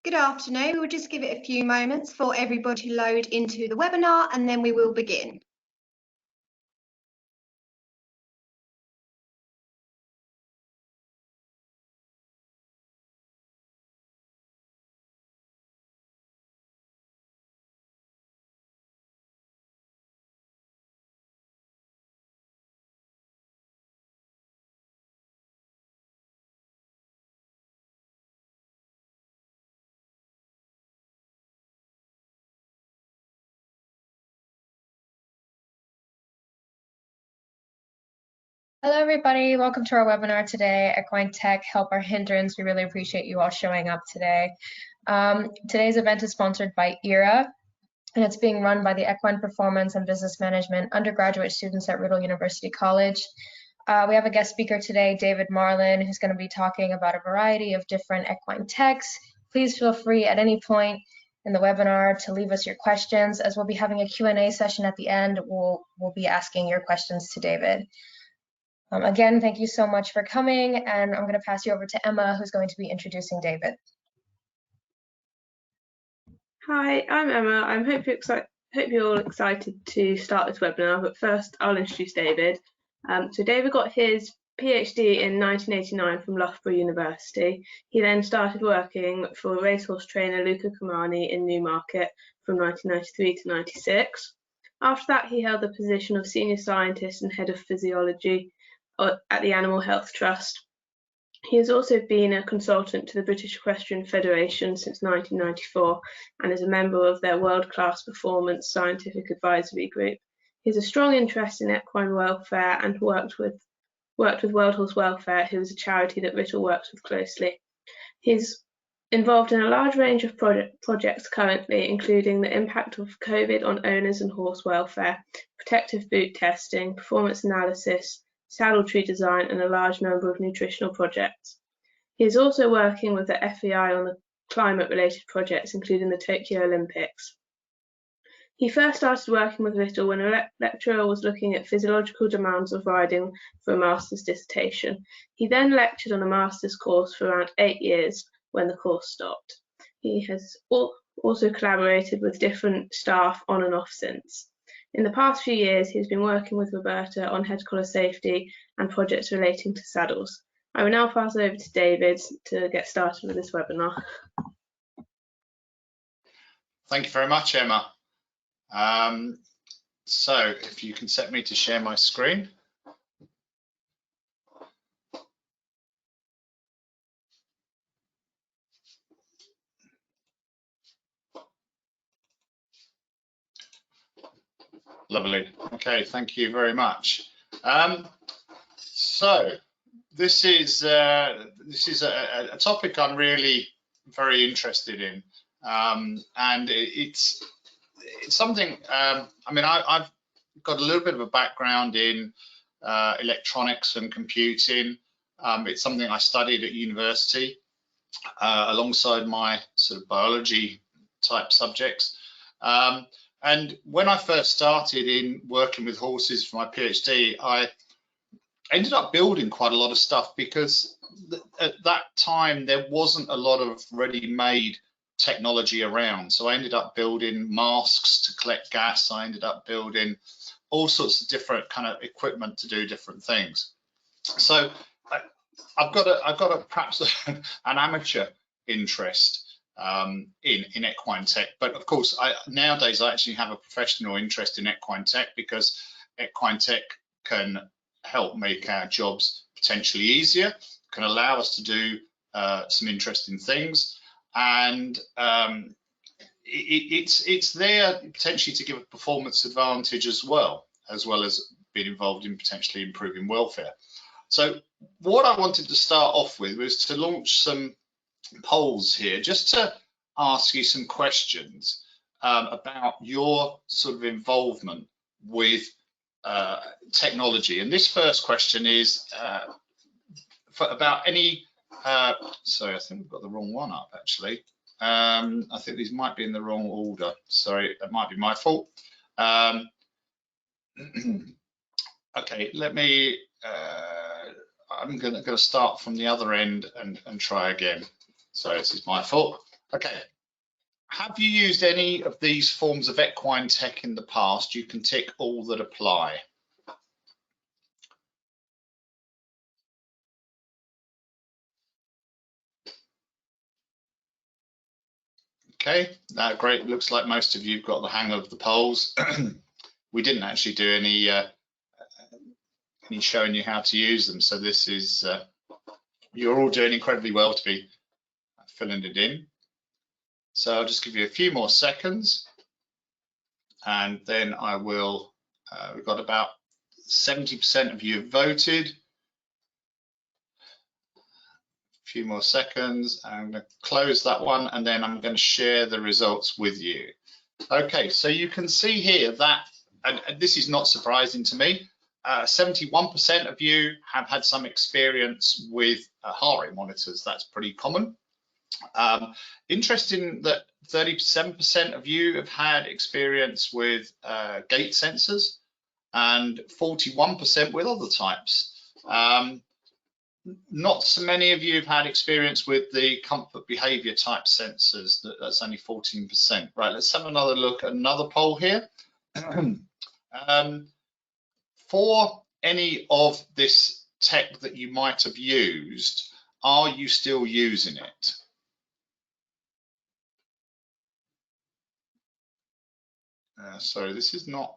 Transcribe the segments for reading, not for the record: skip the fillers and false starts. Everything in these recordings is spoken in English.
Good afternoon. We'll just give it a few moments for everybody to load into the webinar and then we will begin. Hello everybody, welcome to our webinar today, Equine Tech, Help Our Hindrance. We really appreciate you all showing up today. Today's event is sponsored by ERA, and it's being run by the Equine Performance and Business Management undergraduate students at Riddle University College. We have a guest speaker today, David Marlin, who's going to be talking about a variety of different equine techs. Please feel free at any point in the webinar to leave us your questions, as we'll be having a Q&A session at the end. We'll be asking your questions to David. Again, thank you so much for coming, and I'm going to pass you over to Emma, who's going to be introducing David. Hi, I'm Emma. I hope you're all excited to start this webinar, but first I'll introduce David. So David got his PhD in 1989 from Loughborough University. He then started working for racehorse trainer Luca Comani in Newmarket from 1993 to 96. After that, he held the position of Senior Scientist and Head of Physiology at the Animal Health Trust. He has also been a consultant to the British Equestrian Federation since 1994 and is a member of their World-Class Performance Scientific Advisory Group. He has a strong interest in equine welfare and worked with World Horse Welfare, who is a charity that Riddle works with closely. He's involved in a large range of projects currently, including the impact of COVID on owners and horse welfare, protective boot testing, performance analysis, saddle tree design, and a large number of nutritional projects. He is also working with the FEI on the climate-related projects, including the Tokyo Olympics. He first started working with Riddle when a lecturer was looking at physiological demands of riding for a master's dissertation. He then lectured on a master's course for around 8 years when the course stopped. He has also collaborated with different staff on and off since. In the past few years, he's been working with Roberta on head collar safety and projects relating to saddles. I will now pass over to David to get started with this webinar. Thank you very much, Emma. So if you can set me to share my screen. Lovely. Okay, thank you very much. So this is a topic I'm really very interested in, and it's something. I mean, I've got a little bit of a background in electronics and computing. It's something I studied at university alongside my sort of biology type subjects. And when I first started in working with horses for my PhD, I ended up building quite a lot of stuff because at that time there wasn't a lot of ready-made technology around. So I ended up building masks to collect gas. I ended up building all sorts of different kind of equipment to do different things. So I've got a perhaps an amateur interest in equine tech, but of course nowadays I actually have a professional interest in equine tech because equine tech can help make our jobs potentially easier, can allow us to do some interesting things, and it's there potentially to give a performance advantage as well as being involved in potentially improving welfare. So what I wanted to start off with was to launch some polls here, just to ask you some questions about your sort of involvement with technology. And this first question is about any sorry, I think we've got the wrong one up actually. I think these might be in the wrong order. Sorry, that might be my fault. Okay, let me I'm going to start from the other end and try again. So this is my fault. Okay. Have you used any of these forms of equine tech in the past? You can tick all that apply. Okay, great. Looks like most of you have got the hang of the polls. We didn't actually do any showing you how to use them, so this is you're all doing incredibly well to be filling it in. So I'll just give you a few more seconds, and then I will. We've got about 70% of you have voted. A few more seconds. I'm going to close that one, and then I'm going to share the results with you. Okay, so you can see here that, and this is not surprising to me, 71% of you have had some experience with heart rate monitors. That's pretty common. Interesting that 37% of you have had experience with gait sensors and 41% with other types. Not so many of you have had experience with the comfort behavior type sensors. That's only 14%. Right, let's have another look at another poll here. For any of this tech that you might have used, are you still using it? Sorry, this is not,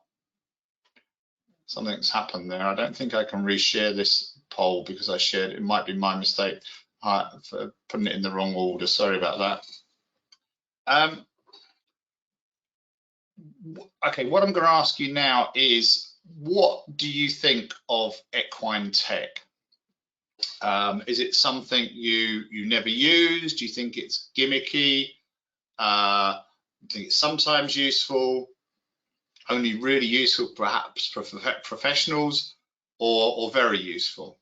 something's happened there. I don't think I can reshare this poll because I shared it. It might be my mistake for putting it in the wrong order. Sorry about that. Okay, what I'm going to ask you now is, what do you think of equine tech? Is it something you never use? Do you think it's gimmicky? Do you think it's sometimes useful? Only really useful perhaps for professionals, or very useful?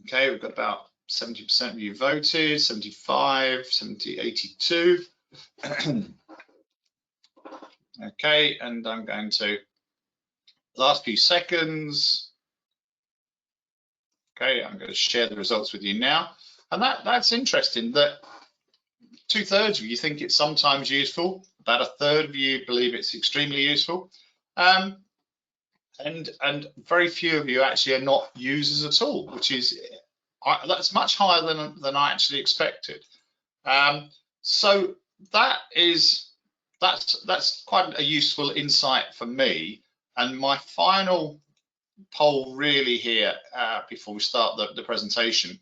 Okay, we've got about 70% of you voted, 75, 70, 82. Okay, and I'm going to, last few seconds. Okay, I'm going to share the results with you now. And that's interesting that 2/3 of you think it's sometimes useful, about 1/3 of you believe it's extremely useful, and very few of you actually are not users at all, which is that's much higher than I actually expected. So that's quite a useful insight for me. And my final poll really here before we start the presentation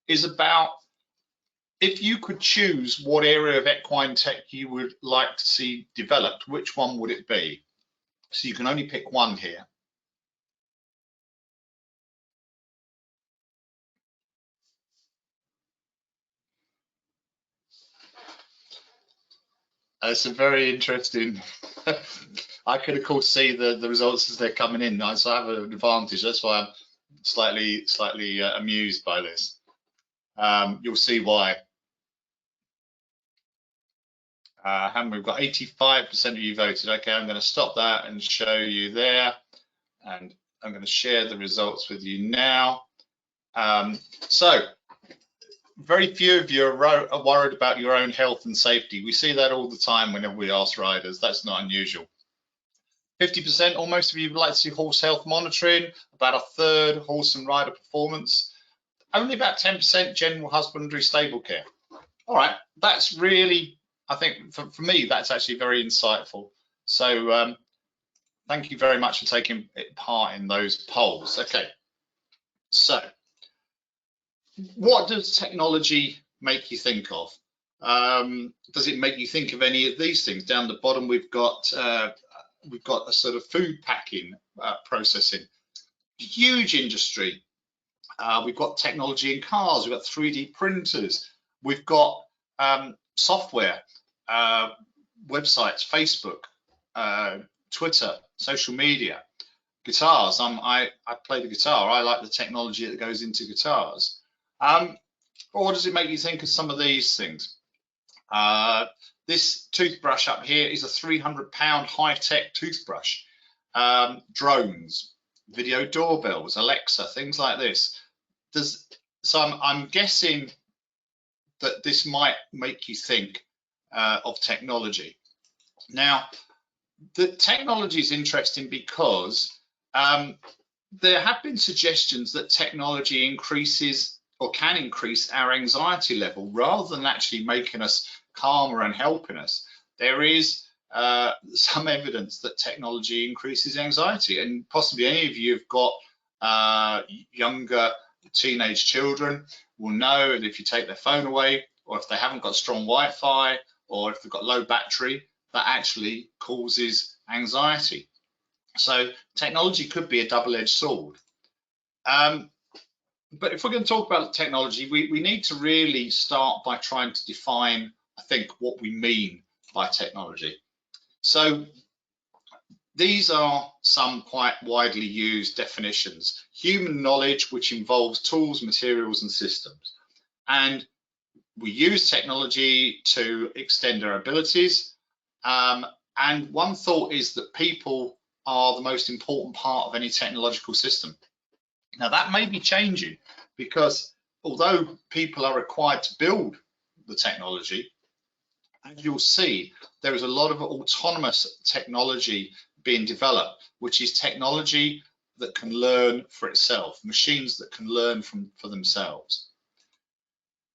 is about, if you could choose what area of equine tech you would like to see developed, which one would it be? So you can only pick one here. It's a very interesting. I could of course see the results as they're coming in, so I have an advantage. That's why I'm slightly amused by this. You'll see why. We've got 85% of you voted. Okay, I'm going to stop that and show you there, and I'm going to share the results with you now. So very few of you are worried about your own health and safety. We see that all the time whenever we ask riders. That's not unusual. 50%, almost, of you would like to see horse health monitoring, about 1/3 horse and rider performance, only about 10% general husbandry stable care. All right, that's really, I think for me, that's actually very insightful. So thank you very much for taking part in those polls. Okay, so what does technology make you think of? Does it make you think of any of these things? Down the bottom, we've got a sort of food packing processing, huge industry. We've got technology in cars, we've got 3D printers, we've got software, websites, Facebook, Twitter, social media, guitars. I play the guitar. I like the technology that goes into guitars. Or does it make you think of some of these things? This toothbrush up here is a 300-pound high-tech toothbrush. Drones, video doorbells, Alexa, things like this. So I'm guessing that this might make you think of technology. Now, the technology is interesting because there have been suggestions that technology increases or can increase our anxiety level rather than actually making us calmer and helping us. There is some evidence that technology increases anxiety, and possibly any of you have got younger teenage children will know that if you take their phone away, or if they haven't got strong Wi-Fi, or if they've got low battery, that actually causes anxiety. So technology could be a double-edged sword. But if we're going to talk about technology, we need to really start by trying to define, I think, what we mean by technology. So these are some quite widely used definitions. Human knowledge, which involves tools, materials, and systems. And we use technology to extend our abilities. And one thought is that people are the most important part of any technological system. Now that may be changing, because although people are required to build the technology, as you'll see, there is a lot of autonomous technology being developed, which is technology that can learn for itself, machines that can learn for themselves.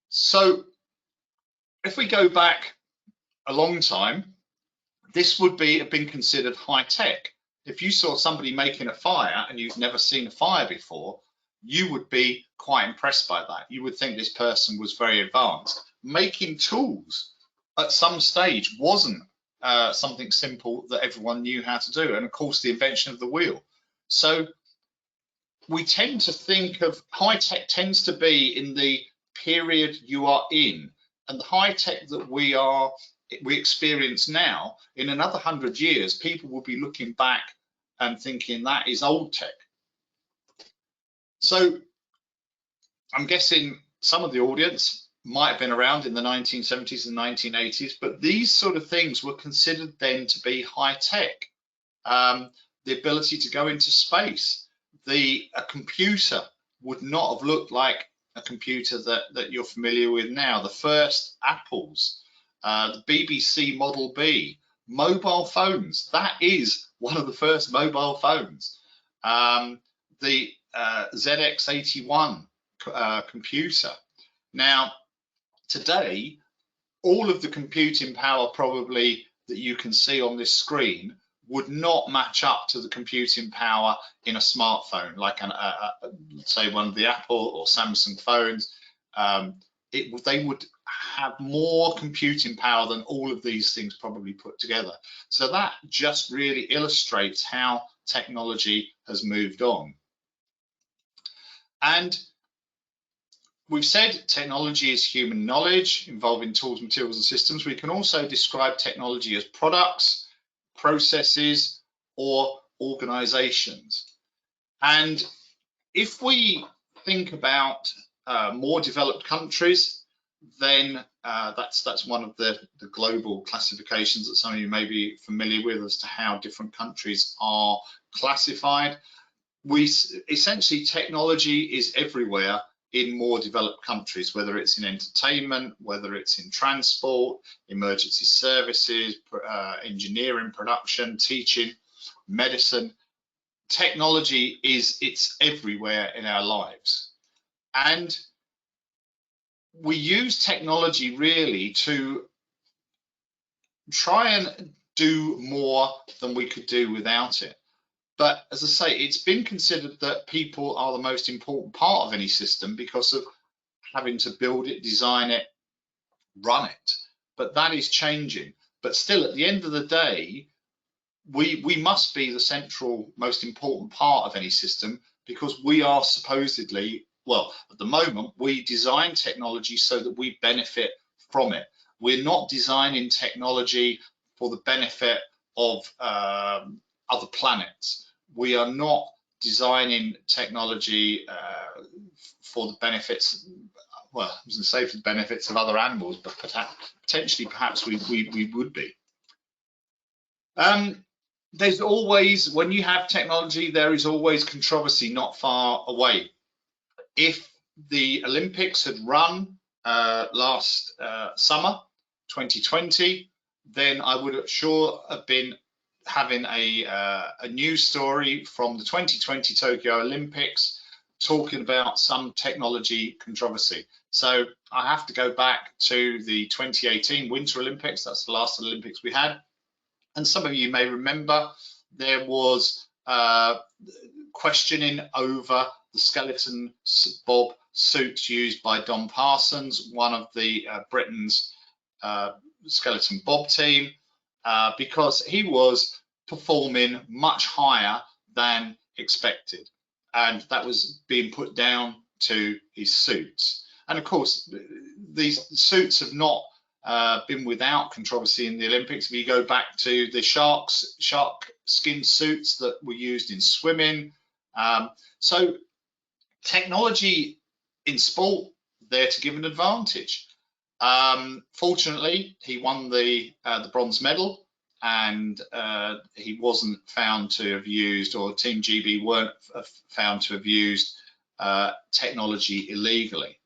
So if we go back a long time, this would have been considered high tech. If you saw somebody making a fire and you've never seen a fire before, you would be quite impressed by that. You would think this person was very advanced. Making tools at some stage wasn't something simple that everyone knew how to do. And of course, the invention of the wheel. So we tend to think of high tech tends to be in the period you are in, and the high tech that we experience now, in another 100 years, people will be looking back and thinking that is old tech. So I'm guessing some of the audience might have been around in the 1970s and 1980s, but these sort of things were considered then to be high tech. The ability to go into space, a computer would not have looked like a computer that you're familiar with now. The first Apples, the BBC Model B, mobile phones, that is one of the first mobile phones. The ZX81 computer. Now, today, all of the computing power probably that you can see on this screen would not match up to the computing power in a smartphone, like say one of the Apple or Samsung phones. They would have more computing power than all of these things probably put together. So that just really illustrates how technology has moved on. And we've said technology is human knowledge involving tools, materials, and systems. We can also describe technology as products, processes, or organizations. And if we think about more developed countries, then that's one of the global classifications that some of you may be familiar with as to how different countries are classified. Essentially, technology is everywhere in more developed countries, whether it's in entertainment, whether it's in transport, emergency services, engineering, production, teaching, medicine. Technology it's everywhere in our lives. And we use technology really to try and do more than we could do without it. But as I say, it's been considered that people are the most important part of any system because of having to build it, design it, run it. But that is changing. But still, at the end of the day, we must be the central, most important part of any system, because we are supposedly, well, at the moment, we design technology so that we benefit from it. We're not designing technology for the benefit of other planets. We are not designing technology for the benefits, well, I was going to say for the benefits of other animals, but potentially perhaps we would be. There's always, when you have technology, there is always controversy not far away. If the Olympics had run last summer, 2020, then I would sure have been having a news story from the 2020 Tokyo Olympics talking about some technology controversy. So I have to go back to the 2018 Winter Olympics. That's the last Olympics we had. And some of you may remember there was questioning over the skeleton bob suits used by Don Parsons, one of the Britain's skeleton bob team, because he was performing much higher than expected, and that was being put down to his suits. And of course, these suits have not been without controversy in the Olympics. If you go back to the shark skin suits that were used in swimming, so technology in sport there to give an advantage. Fortunately, he won the bronze medal, and he wasn't found to have used, or Team GB weren't found to have used technology illegally.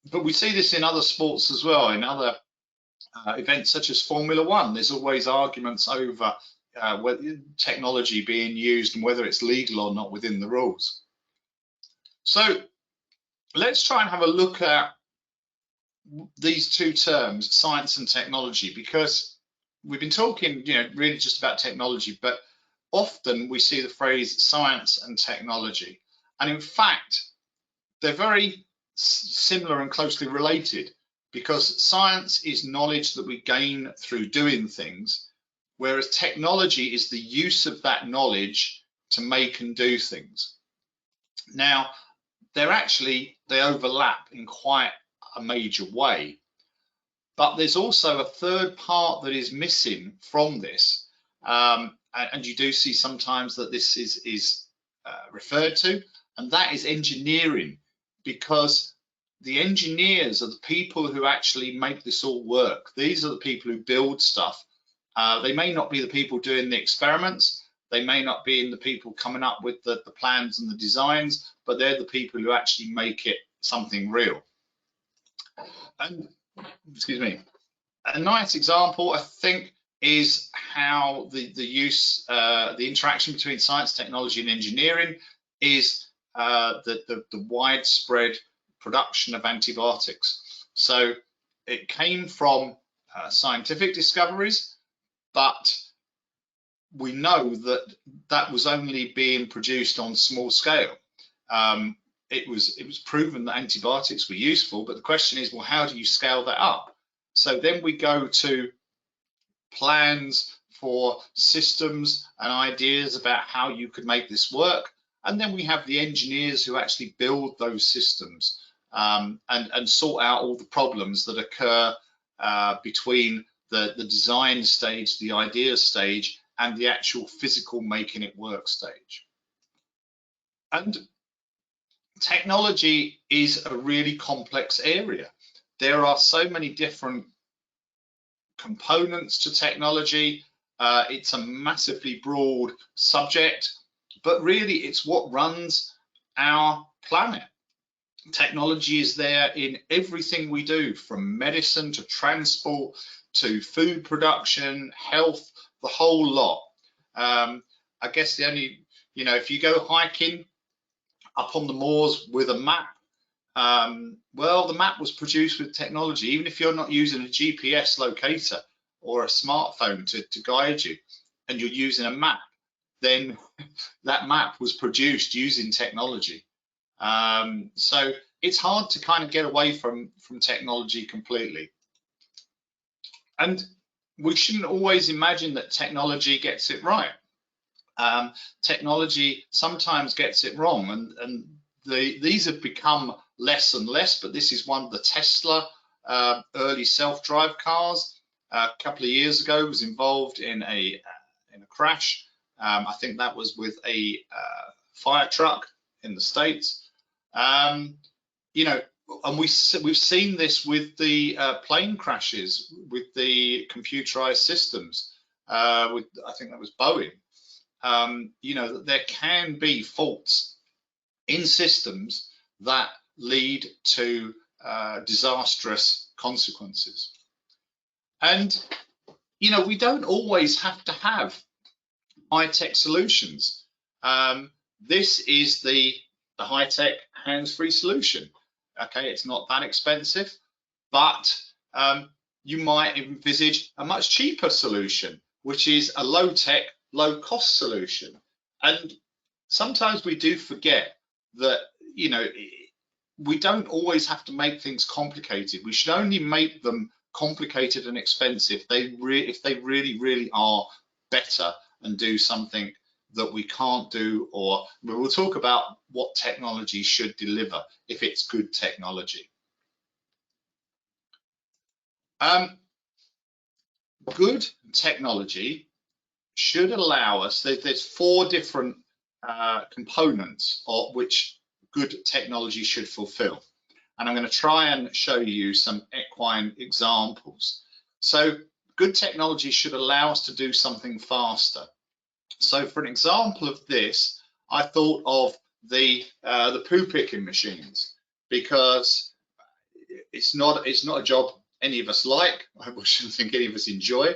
But we see this in other sports as well, in other events such as Formula One. There's always arguments over whether technology being used and whether it's legal or not within the rules. So let's try and have a look at these two terms, science and technology, because we've been talking, really just about technology, but often we see the phrase science and technology. And in fact, they're very similar and closely related, because science is knowledge that we gain through doing things, whereas technology is the use of that knowledge to make and do things. Now, they overlap in quite a major way, but there's also a third part that is missing from this, and you do see sometimes that this is referred to, and that is engineering, because the engineers are the people who actually make this all work. These are the people who build stuff. They may not be the people doing the experiments, they may not be the people coming up with the plans and the designs, but they're the people who actually make it something real. And excuse me, a nice example, I think, is how the interaction between science, technology, and engineering is the widespread production of antibiotics. So it came from scientific discoveries, but we know that that was only being produced on small scale. It was proven that antibiotics were useful, but the question is, well, how do you scale that up? So then we go to plans for systems and ideas about how you could make this work, and then we have the engineers who actually build those systems and sort out all the problems that occur between the design stage, the idea stage, and the actual physical making it work stage. And technology is a really complex area. There are so many different components to technology. It's a massively broad subject, but really it's what runs our planet. Technology is there in everything we do, from medicine to transport to food production, health, the whole lot. I guess the only, if you go hiking up on the moors with a map, well, the map was produced with technology. Even if you're not using a GPS locator or a smartphone to guide you, and you're using a map, then that map was produced using technology. So it's hard to kind of get away from technology completely. And we shouldn't always imagine that technology gets it right. Technology sometimes gets it wrong, and these have become less and less, but this is one of the Tesla early self-drive cars. A couple of years ago was involved in a crash. I think that was with a fire truck in the States. And we've seen this with the plane crashes with the computerized systems. I think that was Boeing. There can be faults in systems that lead to disastrous consequences. And, you know, we don't always have to have high-tech solutions. This is the high-tech hands-free solution. Okay, it's not that expensive, but you might envisage a much cheaper solution, which is a low-tech, low-cost solution. And sometimes we do forget that, you know, we don't always have to make things complicated. We should only make them complicated and expensive if they really are better and do something that we can't do, or we will talk about what technology should deliver if it's good technology. Good technology should allow us, there's 4 different components of which good technology should fulfill. And I'm going to try and show you some equine examples. So good technology should allow us to do something faster. So for an example of this, I thought of the poo picking machines, because it's not a job any of us like. I shouldn't think any of us enjoy.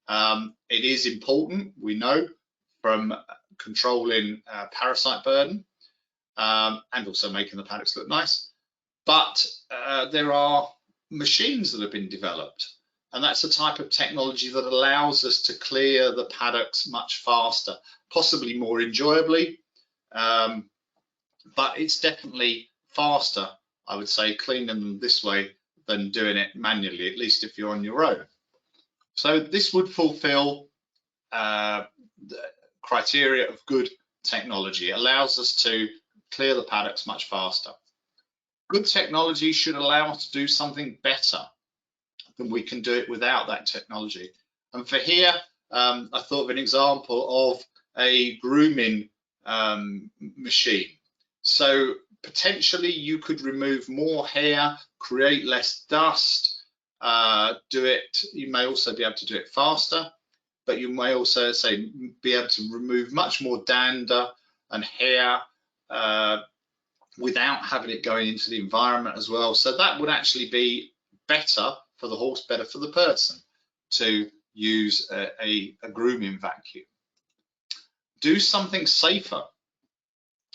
It is important, we know, from controlling parasite burden and also making the paddocks look nice. But there are machines that have been developed, and that's a type of technology that allows us to clear the paddocks much faster, possibly more enjoyably, but it's definitely faster, I would say, cleaning them this way than doing it manually, at least if you're on your own. So this would fulfill the criteria of good technology. It allows us to clear the paddocks much faster. Good technology should allow us to do something better than we can do it without that technology. And for here, I thought of an example of a grooming machine. So potentially you could remove more hair, create less dust, you may also be able to do it faster, but you may also be able to remove much more dander and hair without having it going into the environment as well. So that would actually be better for the horse, better for the person to use a grooming vacuum. Do something safer.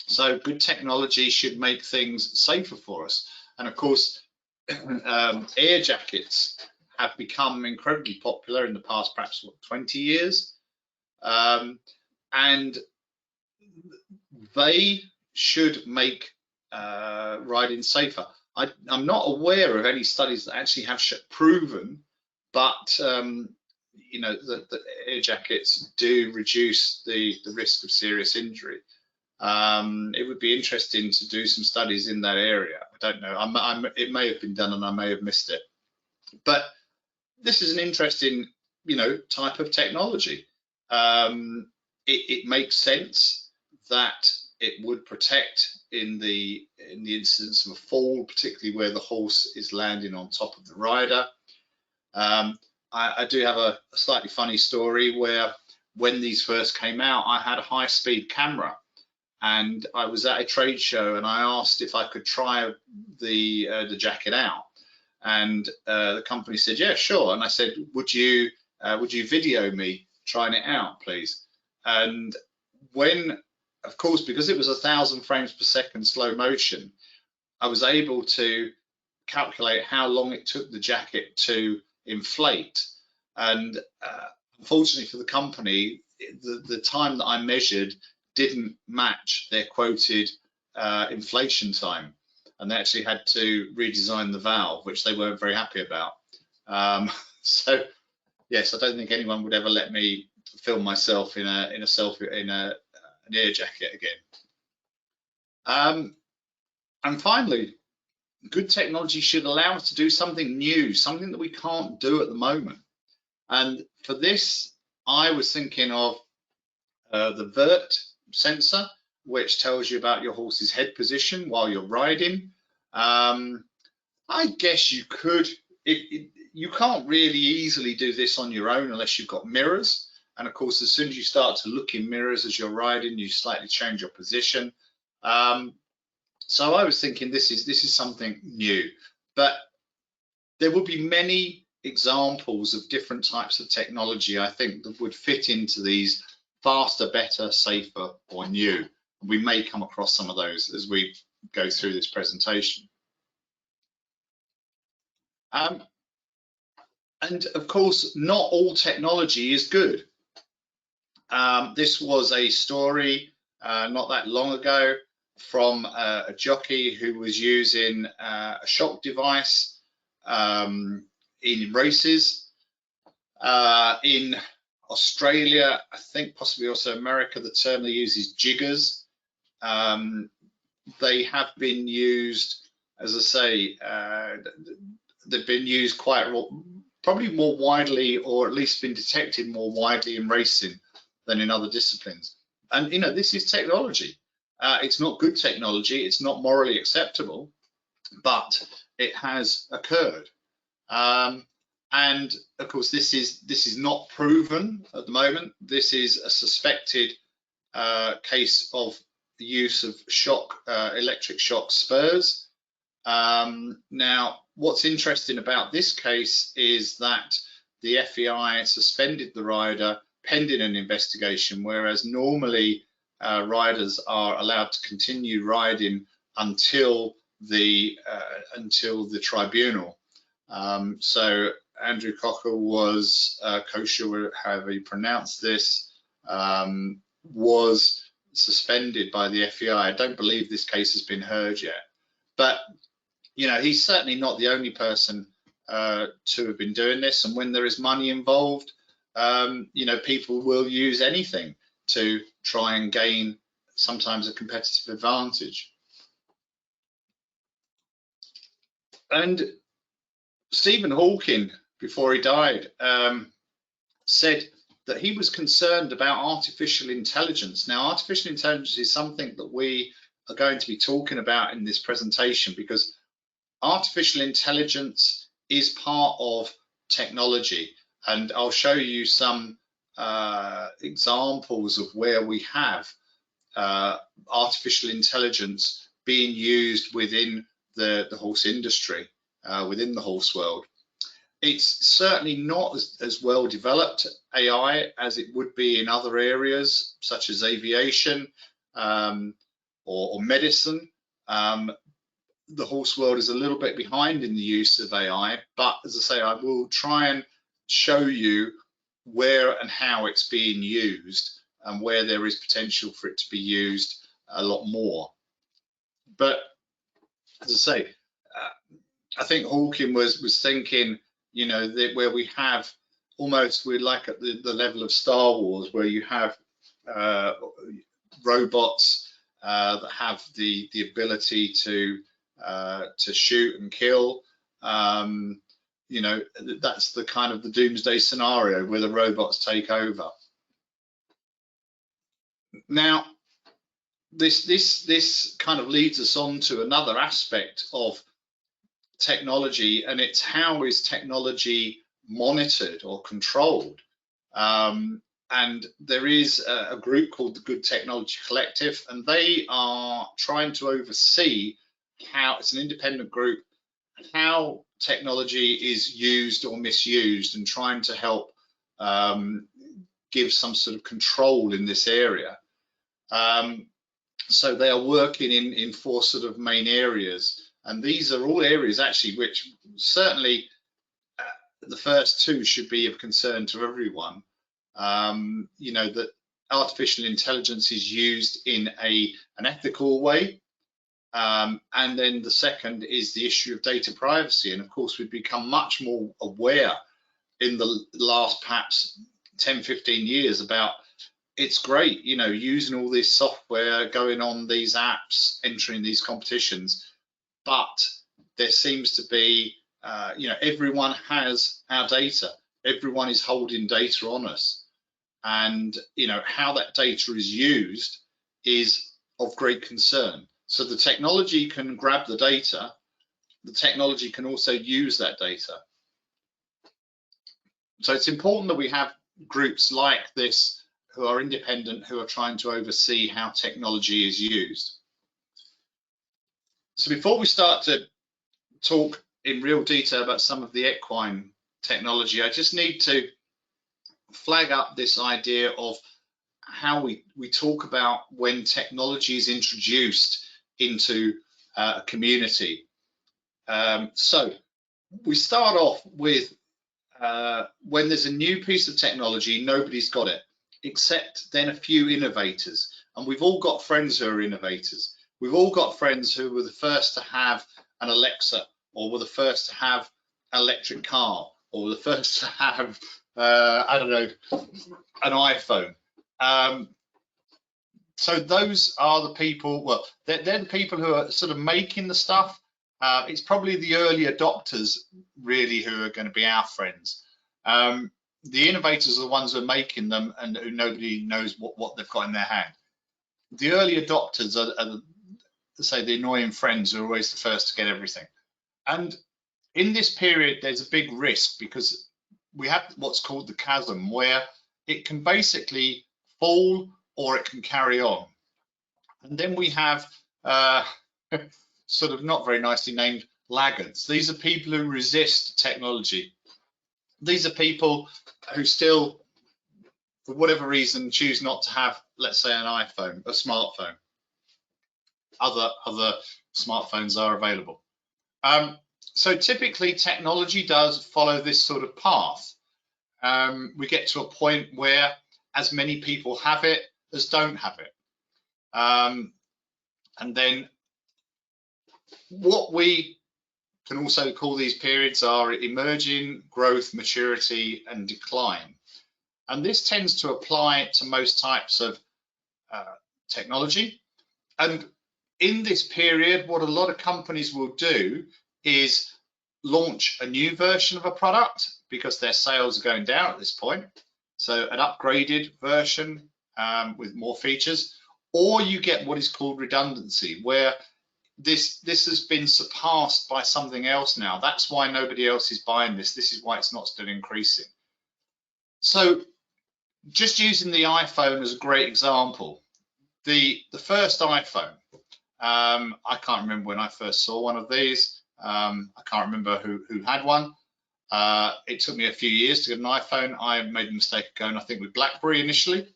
So good technology should make things safer for us. And of course, air jackets have become incredibly popular in the past, perhaps 20 years. And they should make riding safer. I'm not aware of any studies that actually have proven, but you know, that air jackets do reduce the risk of serious injury. It would be interesting to do some studies in that area. I don't know. It may have been done and I may have missed it. But this is an interesting, you know, type of technology. It makes sense that it would protect in the instance of a fall, particularly where the horse is landing on top of the rider. I do have a slightly funny story where when these first came out, I had a high-speed camera, and I was at a trade show and I asked if I could try the jacket out, and the company said, yeah, sure. And I said, would you video me trying it out, please? And when, of course, because it was 1,000 frames per second slow motion, I was able to calculate how long it took the jacket to inflate. And unfortunately for the company, the time that I measured didn't match their quoted inflation time. And they actually had to redesign the valve, which they weren't very happy about. So yes, I don't think anyone would ever let me film myself in an air jacket again. And finally, good technology should allow us to do something new, something that we can't do at the moment. And for this, I was thinking of the VERT sensor, which tells you about your horse's head position while you're riding. I guess you could, you can't really easily do this on your own unless you've got mirrors. And of course, as soon as you start to look in mirrors as you're riding, you slightly change your position. So I was thinking this is something new, but there will be many examples of different types of technology, I think, that would fit into these faster, better, safer, or new. We may come across some of those as we go through this presentation. And of course, not all technology is good. This was a story not that long ago from a jockey who was using a shock device in races. In Australia, I think possibly also America, the term they use is jiggers. They have been used, as I say, they've been used probably more widely, or at least been detected more widely in racing than in other disciplines. And you know, this is technology. It's not good technology. It's not morally acceptable, but it has occurred. And of course, this is not proven at the moment. This is a suspected case of the use of electric shock spurs. Now, what's interesting about this case is that the FEI suspended the rider pending an investigation, whereas normally riders are allowed to continue riding until the tribunal. So Andrew Cocker was kosher, however you pronounce this, was suspended by the FEI. I don't believe this case has been heard yet, but you know, he's certainly not the only person to have been doing this. And when there is money involved, you know, people will use anything to try and gain sometimes a competitive advantage. And Stephen Hawking, before he died, said that he was concerned about artificial intelligence. Now, artificial intelligence is something that we are going to be talking about in this presentation, because artificial intelligence is part of technology, and I'll show you some examples of where we have artificial intelligence being used within the horse industry, within the horse world. It's certainly not as well developed AI as it would be in other areas such as aviation or medicine. The horse world is a little bit behind in the use of AI, but as I say, I will try and show you where and how it's being used and where there is potential for it to be used a lot more. But as I say, I think Hawking was thinking, you know, that where we have almost, we're like at the level of Star Wars, where you have robots that have the ability to shoot and kill. You know, that's the kind of the doomsday scenario where the robots take over. Now, this kind of leads us on to another aspect of technology, and it's how is technology monitored or controlled. And there is a group called the Good Technology Collective, and they are trying to oversee how, it's an independent group, how technology is used or misused, and trying to help give some sort of control in this area. So they are working in 4 sort of main areas, and these are all areas actually which certainly the first 2 should be of concern to everyone. You know, that artificial intelligence is used in an ethical way. And then the second is the issue of data privacy. And of course, we've become much more aware in the last perhaps 10, 15 years about, it's great, you know, using all this software, going on these apps, entering these competitions, but there seems to be, you know, everyone has our data. Everyone is holding data on us. And, you know, how that data is used is of great concern. So the technology can grab the data, the technology can also use that data. So it's important that we have groups like this who are independent, who are trying to oversee how technology is used. So before we start to talk in real detail about some of the equine technology, I just need to flag up this idea of how we talk about when technology is introduced into a community. So we start off with when there's a new piece of technology, nobody's got it, except then a few innovators. And we've all got friends who are innovators. We've all got friends who were the first to have an Alexa, or were the first to have an electric car, or were the first to have, I don't know, an iPhone. So those are the people, well, they're the people who are sort of making the stuff. It's probably the early adopters really who are going to be our friends. The innovators are the ones who are making them and who nobody knows what they've got in their hand. The early adopters are say, the annoying friends who are always the first to get everything. And in this period, there's a big risk because we have what's called the chasm, where it can basically fall or it can carry on. And then we have sort of not very nicely named laggards. These are people who resist technology. These are people who still, for whatever reason, choose not to have, let's say, an iPhone, a smartphone. Other smartphones are available. So typically technology does follow this sort of path. We get to a point where as many people have it as don't have it. And then what we can also call these periods are emerging, growth, maturity, and decline. And this tends to apply to most types of technology. And in this period, what a lot of companies will do is launch a new version of a product because their sales are going down at this point. So an upgraded version with more features, or you get what is called redundancy, where this has been surpassed by something else now. That's why nobody else is buying this. This is why it's not still increasing. So just using the iPhone as a great example, the first iPhone, I can't remember when I first saw one of these. I can't remember who had one. It took me a few years to get an iPhone. I made a mistake of going, I think, with BlackBerry initially.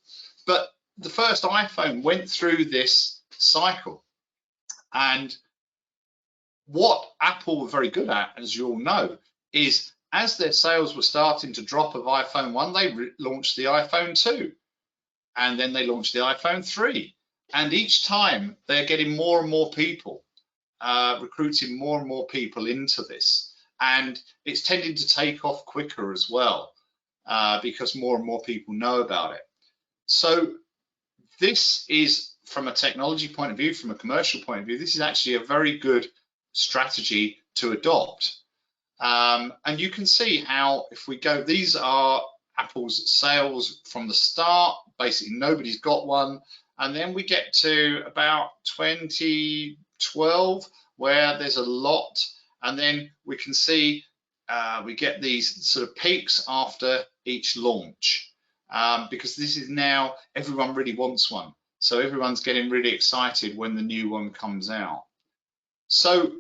But the first iPhone went through this cycle. And what Apple were very good at, as you all know, is as their sales were starting to drop of iPhone 1, they launched the iPhone 2. And then they launched the iPhone 3. And each time they're getting more and more people, recruiting more and more people into this. And it's tending to take off quicker as well, because more and more people know about it. So this is, from a technology point of view, from a commercial point of view, this is actually a very good strategy to adopt. And you can see how, if we go, these are Apple's sales from the start. Basically, nobody's got one. And then we get to about 2012, where there's a lot. And then we can see we get these sort of peaks after each launch, because this is now, everyone really wants one. So everyone's getting really excited when the new one comes out. So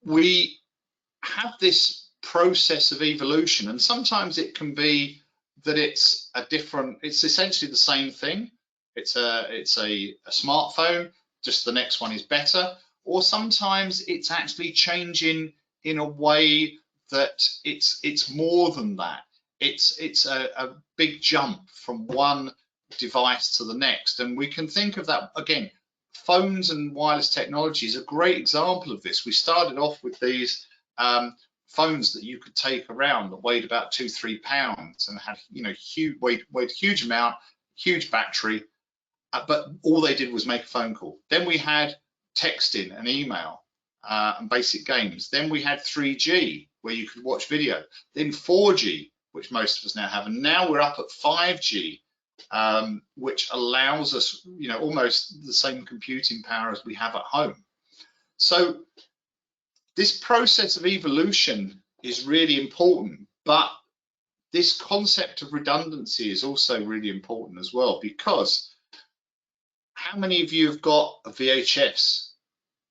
we have this process of evolution, and sometimes it can be that it's essentially the same thing. It's a smartphone, just the next one is better. Or sometimes it's actually changing in a way that it's more than that. It's a big jump from one device to the next. And we can think of that, again, phones and wireless technology is a great example of this. We started off with these phones that you could take around that weighed about 2-3 pounds and had, weighed a huge amount, huge battery, but all they did was make a phone call. Then we had texting and email and basic games. Then we had 3G, where you could watch video. Then 4G, which most of us now have, and now we're up at 5G, which allows us, almost the same computing power as we have at home. So this process of evolution is really important, but this concept of redundancy is also really important as well, because how many of you have got a VHS?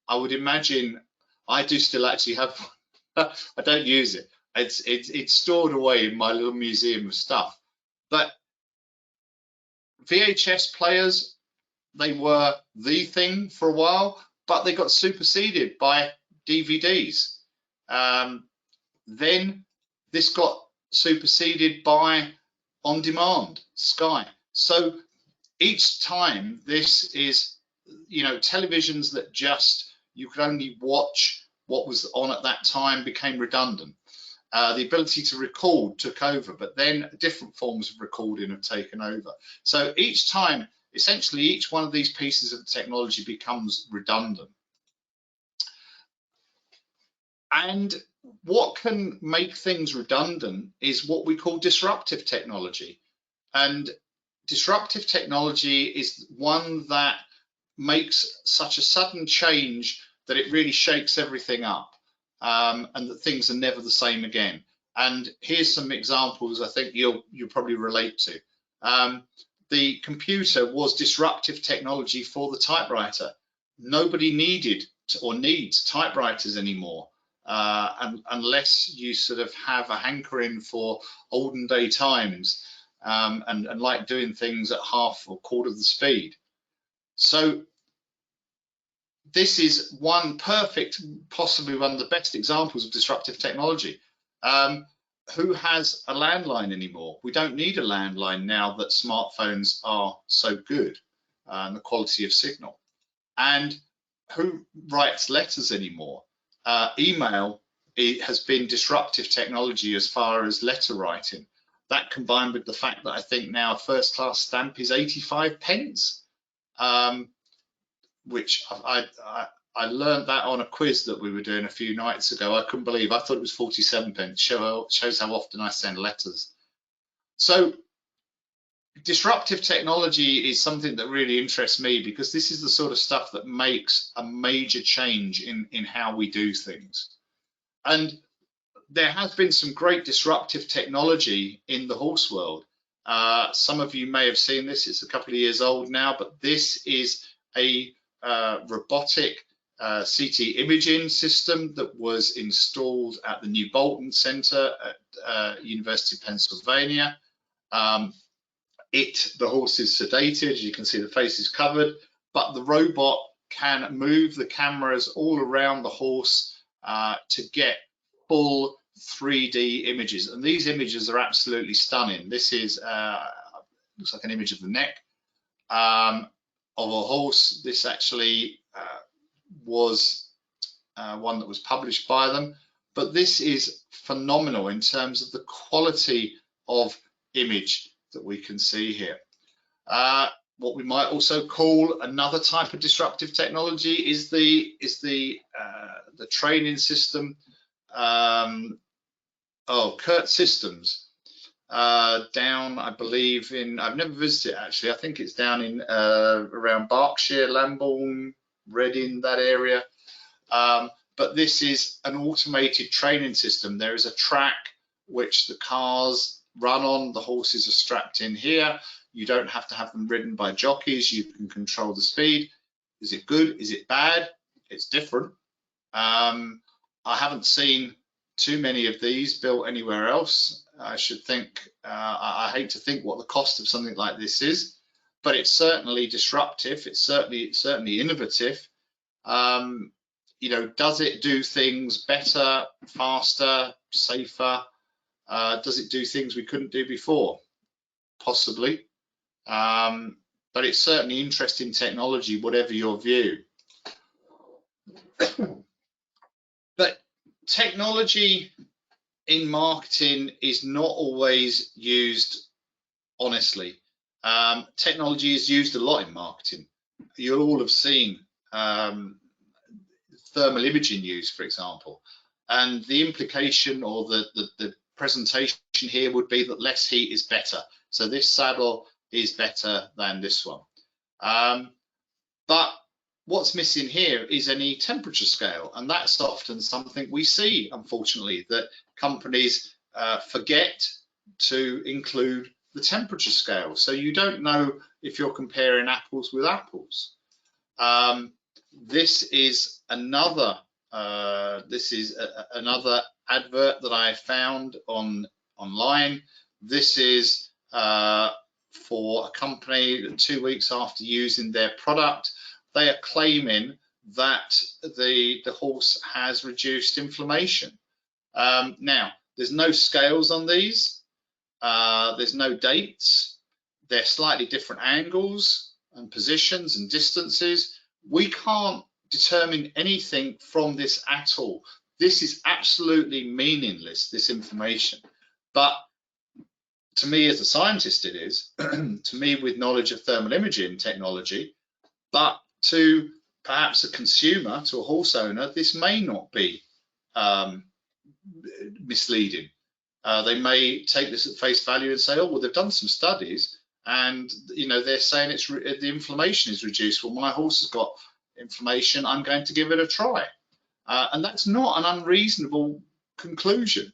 I would imagine I do still actually have one. I don't use it. It's stored away in my little museum of stuff. But VHS players, they were the thing for a while, but they got superseded by DVDs. Then this got superseded by on demand, Sky. So each time this is, televisions that just you could only watch what was on at that time became redundant. The ability to record took over, but then different forms of recording have taken over. So each time, essentially, each one of these pieces of technology becomes redundant. And what can make things redundant is what we call disruptive technology. And disruptive technology is one that makes such a sudden change that it really shakes everything up, and that things are never the same again. And here's some examples I think you'll probably relate to. The computer was disruptive technology for the typewriter. Nobody needed or needs typewriters anymore, unless you sort of have a hankering for olden day times, and like doing things at half or quarter of the speed. So this is one perfect, possibly one of the best examples of disruptive technology. Who has a landline anymore? We don't need a landline now that smartphones are so good, and the quality of signal. And who writes letters anymore? Email has been disruptive technology as far as letter writing. That combined with the fact that I think now a first class stamp is 85 pence, which I learned that on a quiz that we were doing a few nights ago. I couldn't believe, I thought it was 47 pence. Shows how often I send letters. So disruptive technology is something that really interests me, because this is the sort of stuff that makes a major change in how we do things. And there has been some great disruptive technology in the horse world. Some of you may have seen this. It's a couple of years old now, but this is a robotic CT imaging system that was installed at the New Bolton Center at University of Pennsylvania. The horse is sedated, as you can see the face is covered, but the robot can move the cameras all around the horse to get full 3D images. And these images are absolutely stunning. This is, looks like an image of the neck of a horse. This actually was one that was published by them, but this is phenomenal in terms of the quality of image that we can see here. What we might also call another type of disruptive technology is the training system. Kurt Systems, down, I believe I've never visited actually. I think it's down in around Berkshire, Lambourne, Reading, that area. But this is an automated training system. There is a track which the cars run on. The horses are strapped in here. You don't have to have them ridden by jockeys. You can control the speed. Is it good? Is it bad? It's different. I haven't seen too many of these built anywhere else. I should think, I hate to think what the cost of something like this is, but it's certainly disruptive. It's certainly innovative. Does it do things better, faster, safer? Does it do things we couldn't do before? Possibly. But it's certainly interesting technology, whatever your view. But technology in marketing is not always used honestly. Technology is used a lot in marketing. You'll all have seen thermal imaging used, for example, and the implication or the presentation here would be that less heat is better. So this saddle is better than this one. But what's missing here is any temperature scale, and that's often something we see, unfortunately, that companies forget to include the temperature scale. So you don't know if you're comparing apples with apples. This is another another advert that I found online. This is for a company that 2 weeks after using their product, they are claiming that the horse has reduced inflammation. Now, there's no scales on these. There's no dates. They're slightly different angles and positions and distances. We can't determine anything from this at all. This is absolutely meaningless, this information. But to me as a scientist it is, to me with knowledge of thermal imaging technology, but to perhaps a consumer, to a horse owner, this may not be misleading. They may take this at face value and say, oh, well, they've done some studies and they're saying the inflammation is reduced. Well, my horse has got inflammation, I'm going to give it a try. And that's not an unreasonable conclusion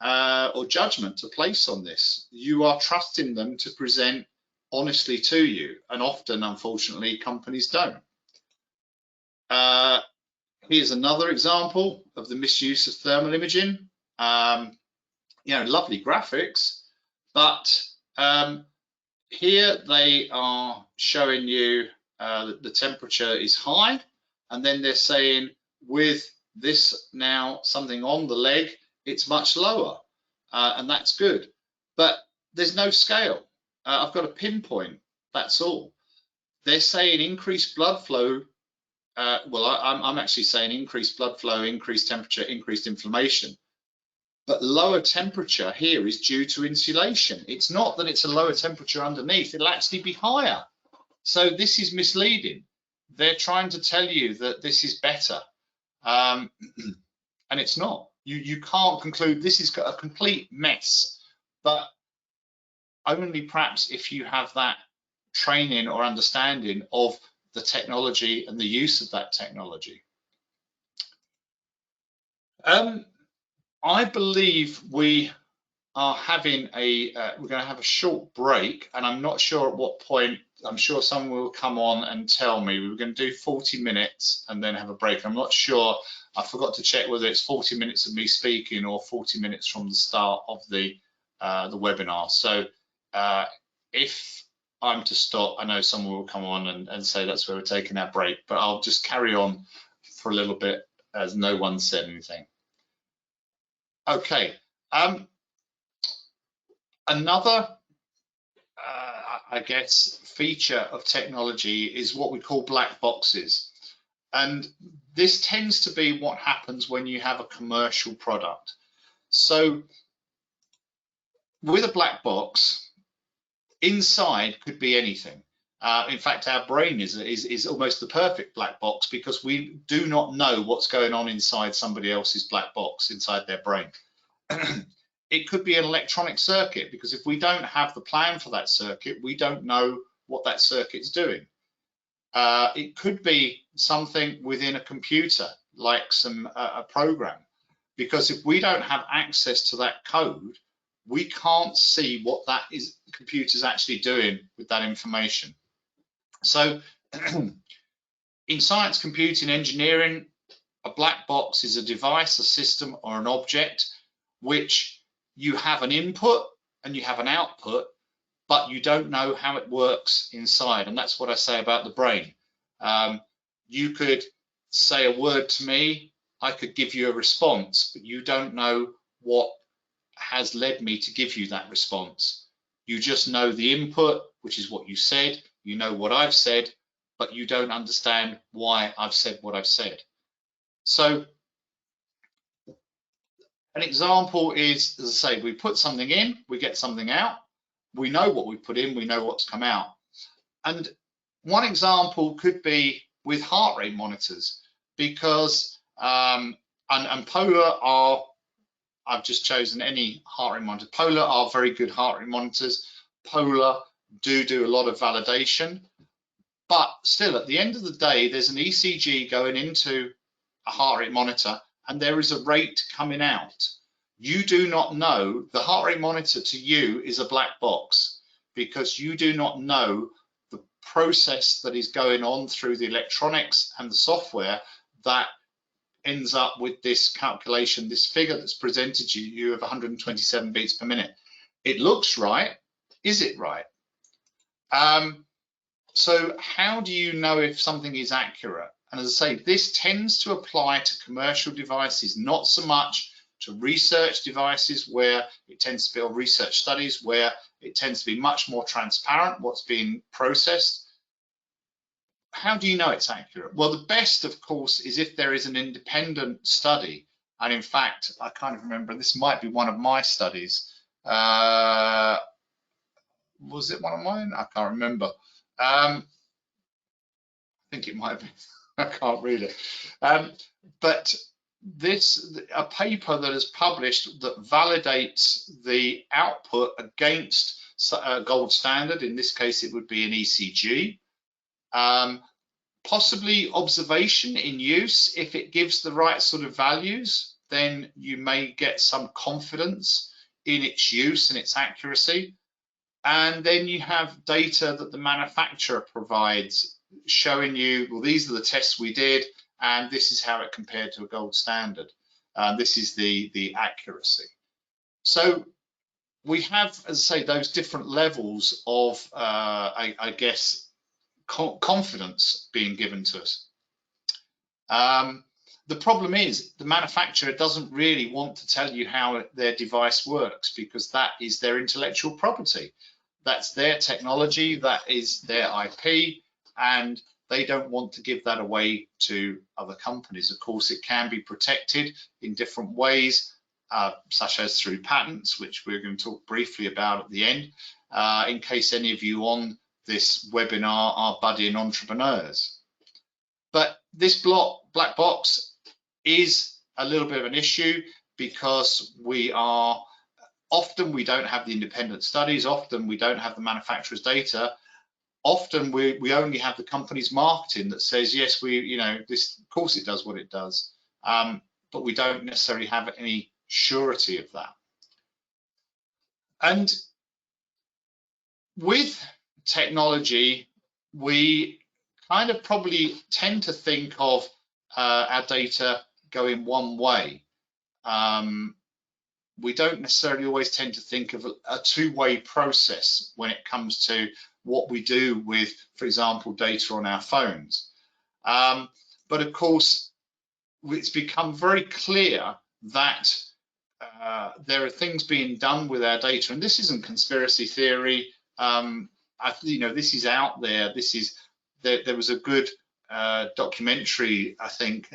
or judgment to place on this. You are trusting them to present honestly to you, and often, unfortunately, companies don't. Here's another example of the misuse of thermal imaging. Lovely graphics, but here they are showing you that the temperature is high, and then they're saying with this now something on the leg, it's much lower, and that's good. But there's no scale. I've got a pinpoint, that's all. They're saying increased blood flow. I'm actually saying increased blood flow, increased temperature, increased inflammation. But lower temperature here is due to insulation. It's not that it's a lower temperature underneath, it'll actually be higher. So this is misleading. They're trying to tell you that this is better, and it's not. You can't conclude. This is a complete mess, but only perhaps if you have that training or understanding of the technology and the use of that technology. I believe we are having we're going to have a short break, and I'm not sure at what point. I'm sure someone will come on and tell me. We were going to do 40 minutes and then have a break. I'm not sure. I forgot to check whether it's 40 minutes of me speaking or 40 minutes from the start of the webinar. So if I'm to stop, I know someone will come on and say that's where we're taking our break, but I'll just carry on for a little bit as no one said anything. Okay. Another, I guess, feature of technology is what we call black boxes. And this tends to be what happens when you have a commercial product. So with a black box, inside could be anything. In fact, our brain is almost the perfect black box because we do not know what's going on inside somebody else's black box, inside their brain. It could be an electronic circuit, because if we don't have the plan for that circuit, we don't know what that circuit's doing. It could be something within a computer, like a program, because if we don't have access to that code, we can't see what that computer's actually doing with that information. So in science, computing, engineering, a black box is a device, a system, or an object which you have an input and you have an output, but you don't know how it works inside. And that's what I say about the brain. You could say a word to me, I could give you a response, but you don't know what has led me to give you that response. You just know the input, which is what you said, you know what I've said, but you don't understand why I've said what I've said. So an example is, as I say, we put something in, we get something out, we know what we put in, we know what's come out. And one example could be with heart rate monitors, because and Polar are, I've just chosen any heart rate monitor. Polar are very good heart rate monitors. Polar do a lot of validation, but still at the end of the day, there's an ECG going into a heart rate monitor and there is a rate coming out. You do not know, the heart rate monitor to you is a black box, because you do not know the process that is going on through the electronics and the software that ends up with this calculation, this figure that's presented to you of 127 beats per minute. It looks right. Is it right? So how do you know if something is accurate? And as I say, this tends to apply to commercial devices, not so much to research devices, where it tends to be, or research studies, where it tends to be much more transparent what's being processed. How do you know it's accurate? Well, the best, of course, is if there is an independent study. And in fact, I kind of remember, this might be one of my studies. Was it one of mine? I can't remember. I think it might be. I can't read it. But a paper that is published that validates the output against a gold standard. In this case, it would be an ECG. Possibly observation in use. If it gives the right sort of values, then you may get some confidence in its use and its accuracy. And then you have data that the manufacturer provides, showing you, well, these are the tests we did, and this is how it compared to a gold standard. This is the accuracy. So we have, as I say, those different levels of, I guess, confidence being given to us. The problem is the manufacturer doesn't really want to tell you how their device works, because that is their intellectual property. That's their technology, that is their IP, and they don't want to give that away to other companies. Of course, it can be protected in different ways, such as through patents, which we're going to talk briefly about at the end, in case any of you on this webinar are budding entrepreneurs. But this black box is a little bit of an issue, because often we don't have the independent studies, often we don't have the manufacturer's data, often we only have the company's marketing that says, yes, this, of course it does what it does, but we don't necessarily have any surety of that. And with technology, we kind of probably tend to think of our data going one way. We don't necessarily always tend to think of a two-way process when it comes to what we do with, for example, data on our phones. But of course, it's become very clear that there are things being done with our data, and this isn't conspiracy theory. This is out there. There was a good documentary, I think.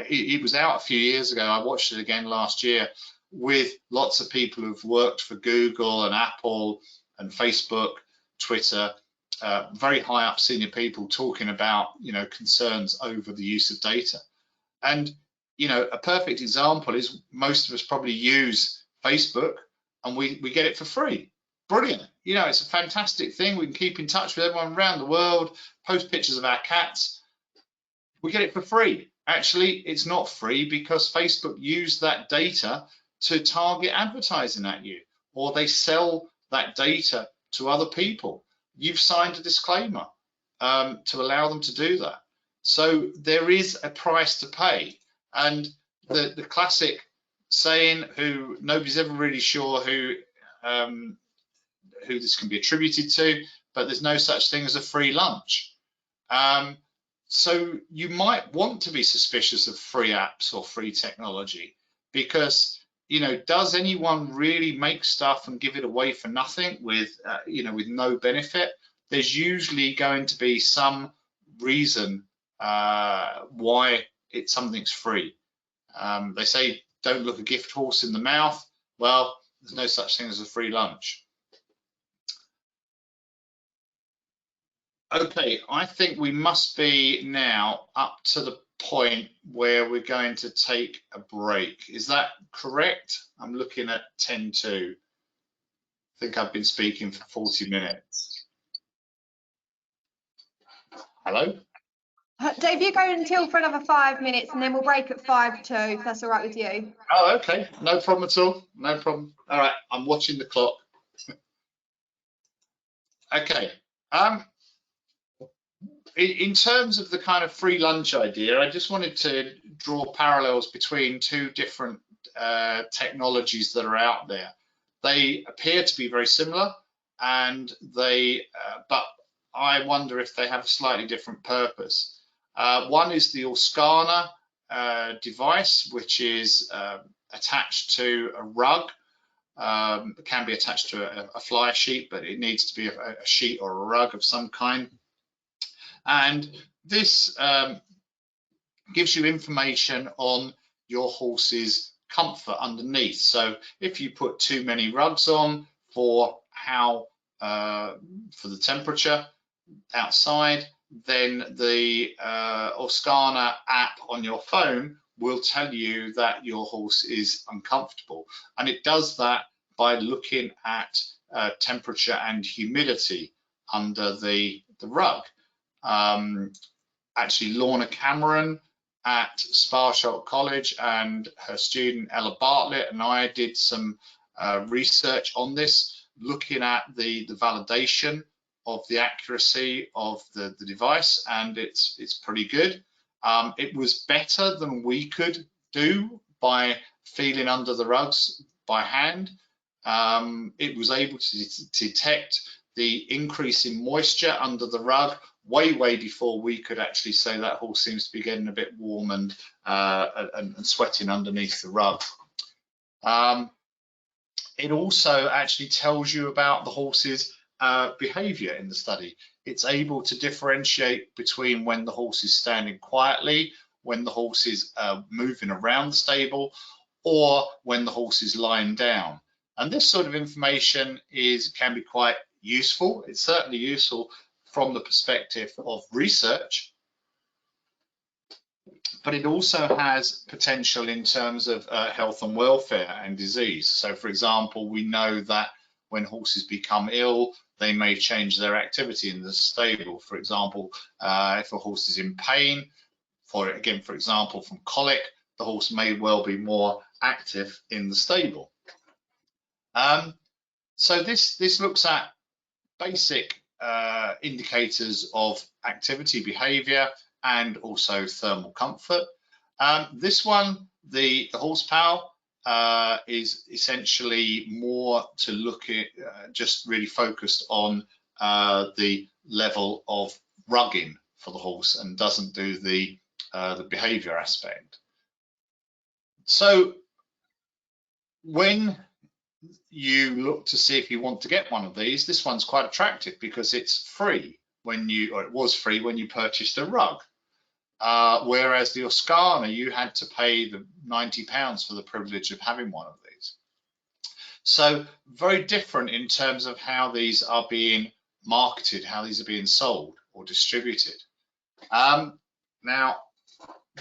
It was out a few years ago. I watched it again last year, with lots of people who've worked for Google and Apple and Facebook, Twitter, very high up senior people talking about, concerns over the use of data. And, a perfect example is, most of us probably use Facebook, and we get it for free. Brilliant. It's a fantastic thing. We can keep in touch with everyone around the world, post pictures of our cats. We get it for free. Actually, it's not free, because Facebook used that data to target advertising at you, or they sell that data to other people. You've signed a disclaimer to allow them to do that. So there is a price to pay. And the classic saying, who nobody's ever really sure who this can be attributed to, but there's no such thing as a free lunch. So you might want to be suspicious of free apps or free technology, because, does anyone really make stuff and give it away for nothing with no benefit? There's usually going to be some reason why something's free. They say, don't look a gift horse in the mouth. Well, there's no such thing as a free lunch. Okay, I think we must be now up to the point where we're going to take a break. Is that correct? I'm looking at 10:02. I think I've been speaking for 40 minutes. Hello? Dave, you go until for another 5 minutes and then we'll break at 5:02, if that's all right with you. Oh, okay. No problem at all. No problem. All right. I'm watching the clock. Okay. In terms of the kind of free lunch idea, I just wanted to draw parallels between two different technologies that are out there. They appear to be very similar, and but I wonder if they have a slightly different purpose. One is the Orskana device, which is attached to a rug. It can be attached to a fly sheet, but it needs to be a sheet or a rug of some kind. And this gives you information on your horse's comfort underneath. So if you put too many rugs on for the temperature outside, then the Orskana app on your phone will tell you that your horse is uncomfortable. And it does that by looking at temperature and humidity under the rug. Actually, Lorna Cameron at Sparshot College and her student Ella Bartlett and I did some research on this, looking at the validation of the accuracy of the device, and it's pretty good. It was better than we could do by feeling under the rugs by hand. It was able to detect the increase in moisture under the rug way before we could actually say that horse seems to be getting a bit warm and sweating underneath the rug. It also actually tells you about the horse's behavior in the study. It's able to differentiate between when the horse is standing quietly, when the horse is moving around the stable, or when the horse is lying down. And this sort of information can be quite useful. It's certainly useful from the perspective of research, but it also has potential in terms of health and welfare and disease. So, for example, we know that when horses become ill, they may change their activity in the stable. For example, if a horse is in pain, for example, from colic, the horse may well be more active in the stable. So this looks at basic indicators of activity behavior and also thermal comfort. This one, the horsepower, is essentially more to look at just really focused on the level of rugging for the horse and doesn't do the behavior aspect. So when you look to see if you want to get one of these, this one's quite attractive because it's free it was free when you purchased a rug. Whereas the Orskana, you had to pay the £90 for the privilege of having one of these. So very different in terms of how these are being marketed, how these are being sold or distributed. Now,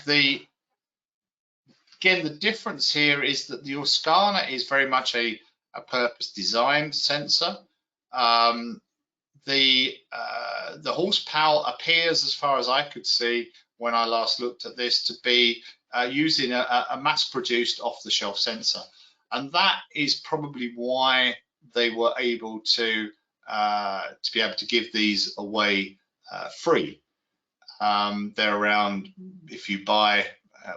again, the difference here is that the Orskana is very much a purpose-designed sensor. The horsepower appears, as far as I could see when I last looked at this, to be using a mass-produced off-the-shelf sensor, and that is probably why they were able to be able to give these away free. They're around, if you buy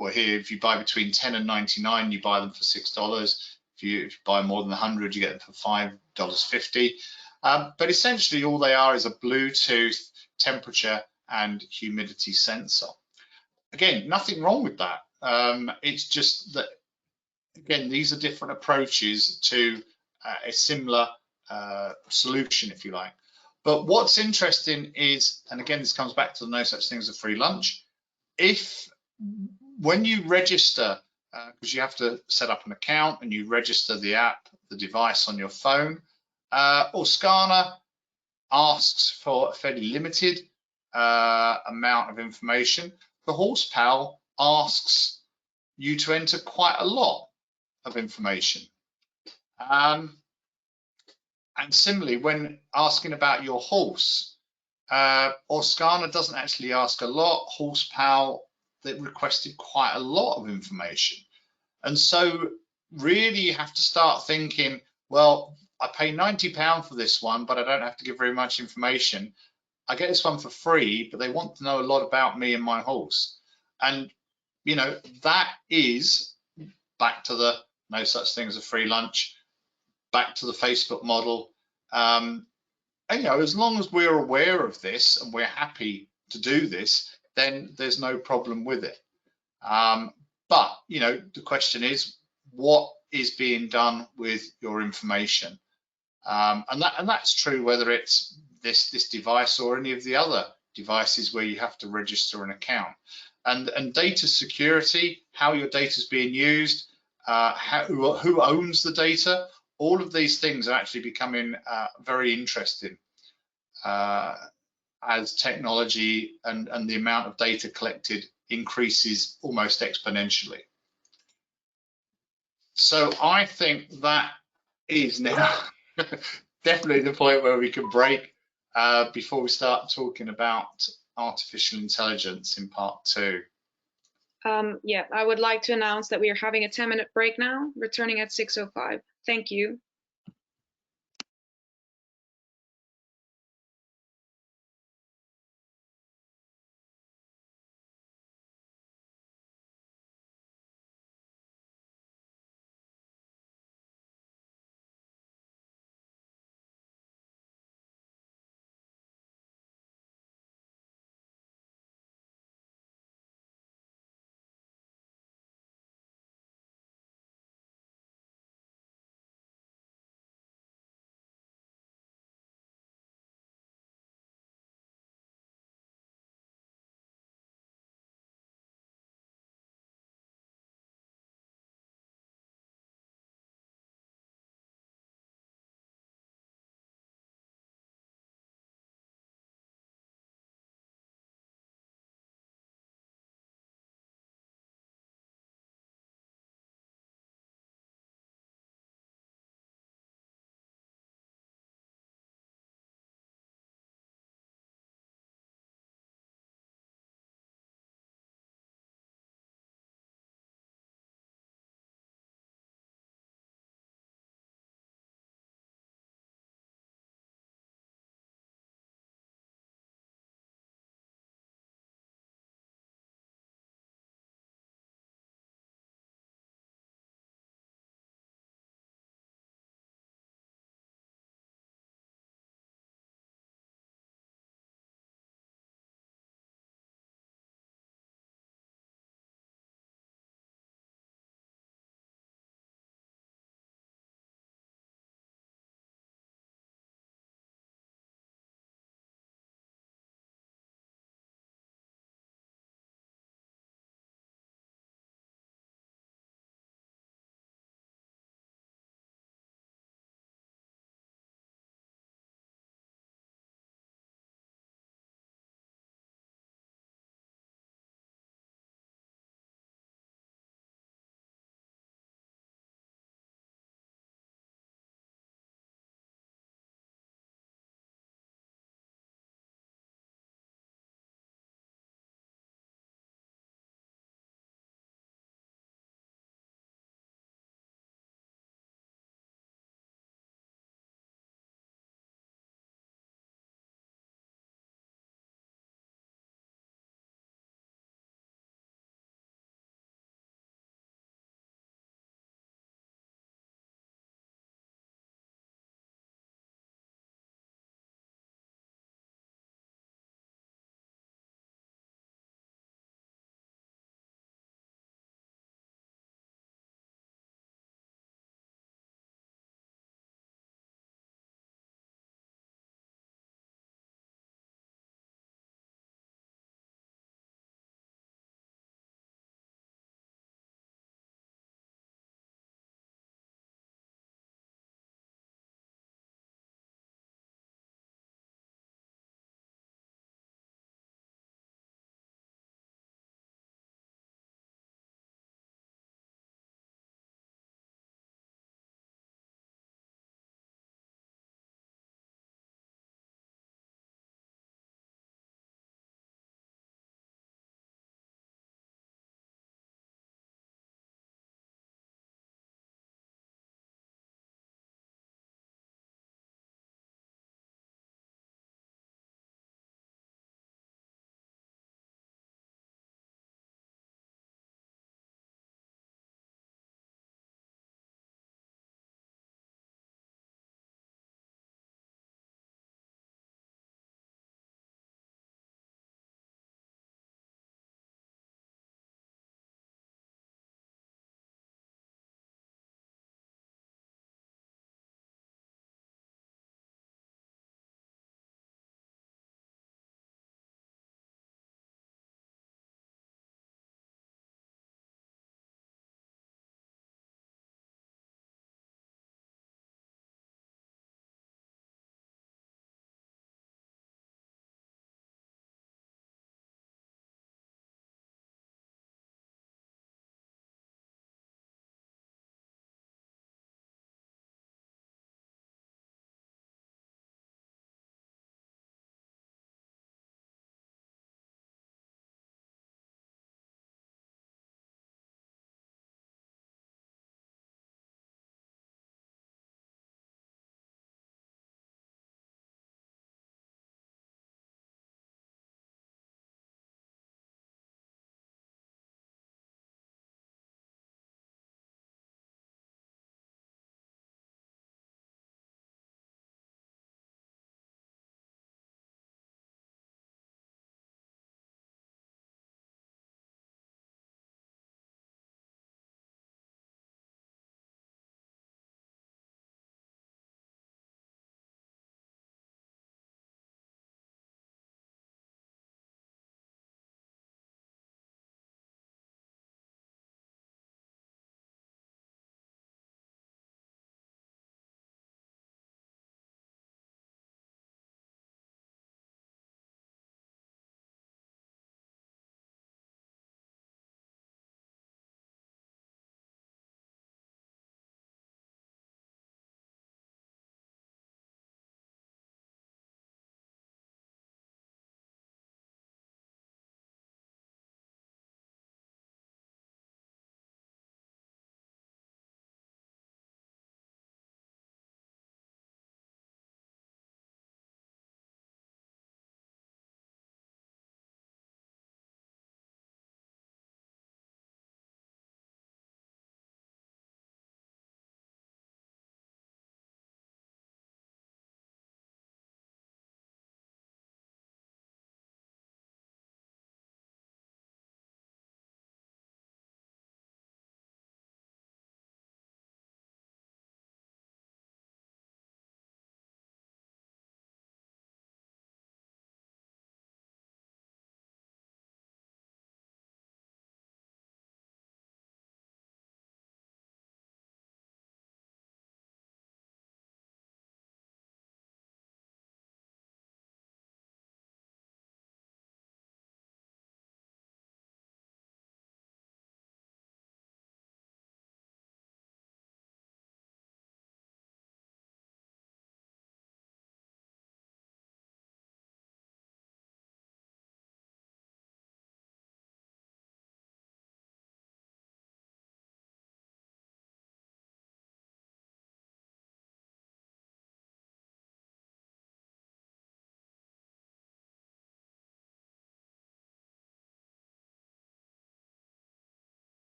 if you buy between 10 and 99, you buy them for $6. If you buy more than 100, you get them for $5.50. But essentially all they are is a Bluetooth temperature and humidity sensor. Again, nothing wrong with that. It's just that, again, these are different approaches to a similar solution, if you like. But what's interesting is, and again, this comes back to the no such thing as a free lunch, when you register, because you have to set up an account and you register the app, the device on your phone, Orskana asks for a fairly limited amount of information. The horsepower asks you to enter quite a lot of information. And similarly, when asking about your horse, Orskana doesn't actually ask a lot. Horsepower, that requested quite a lot of information. And so really you have to start thinking, well, I pay £90 for this one, but I don't have to give very much information. I get this one for free, but they want to know a lot about me and my horse. And, you know, that is back to the no such thing as a free lunch, back to the Facebook model. And, you know, as long as we're aware of this and we're happy to do this, then there's no problem with it. But, you know, the question is, what is being done with your information? And that's true whether it's this device or any of the other devices where you have to register an account. And data security, how your data is being used, who owns the data, all of these things are actually becoming very interesting as technology and the amount of data collected increases almost exponentially. So I think that is now definitely the point where we can break before we start talking about artificial intelligence in part 2. Yeah, I would like to announce that we are having a 10-minute break now, returning at 6:05. Thank you.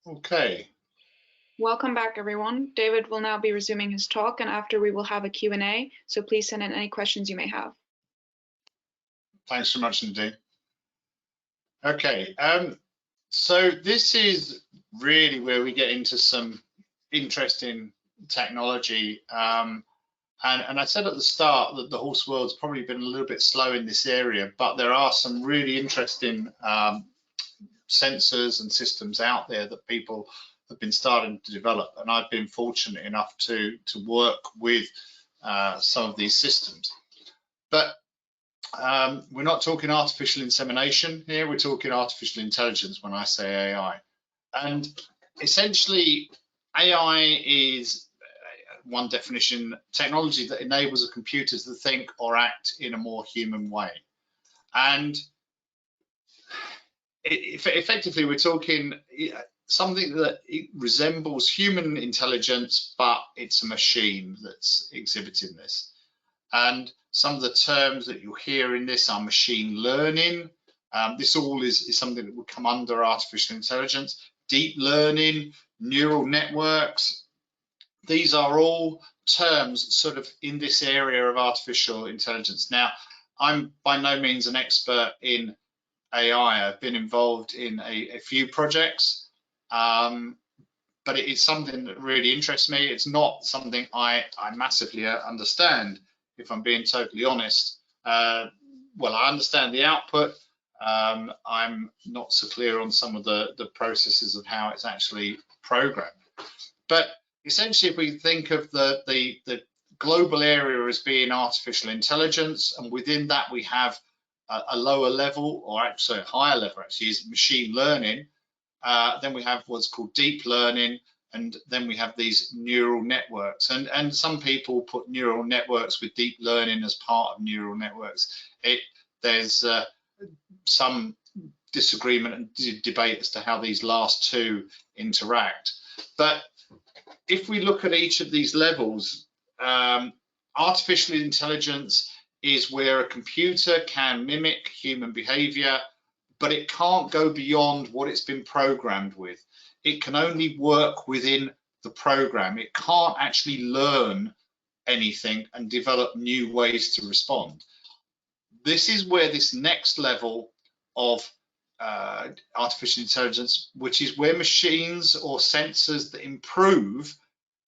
Okay. Welcome back, everyone. David will now be resuming his talk, and after we will have a Q&A, so please send in any questions you may have. Thanks so much, Nadine. Okay, so this is really where we get into some interesting technology. And I said at the start that the horse world's probably been a little bit slow in this area, but there are some really interesting sensors and systems out there that people have been starting to develop, and I've been fortunate enough to work with some of these systems. But we're not talking artificial insemination here, we're talking artificial intelligence when I say AI. And essentially, AI is one definition, technology that enables a computer to think or act in a more human way. And effectively, we're talking something that resembles human intelligence, but it's a machine that's exhibiting this. And some of the terms that you'll hear in this are machine learning. This all is something that would come under artificial intelligence. Deep learning, neural networks. These are all terms sort of in this area of artificial intelligence. Now, I'm by no means an expert in AI. I've been involved in a few projects, but it is something that really interests me. It's not something I massively understand, if I'm being totally honest. Well, I understand the output. I'm not so clear on some of the processes of how it's actually programmed. But essentially, if we think of the global area as being artificial intelligence, and within that we have a lower level, or actually a higher level, actually, is machine learning. Then we have what's called deep learning, and then we have these neural networks. And some people put neural networks with deep learning as part of neural networks. There's some disagreement and debate as to how these last two interact. But if we look at each of these levels, artificial intelligence is where a computer can mimic human behavior, but it can't go beyond what it's been programmed with. It can only work within the program. It can't actually learn anything and develop new ways to respond. This is where this next level of artificial intelligence, which is where machines or sensors that improve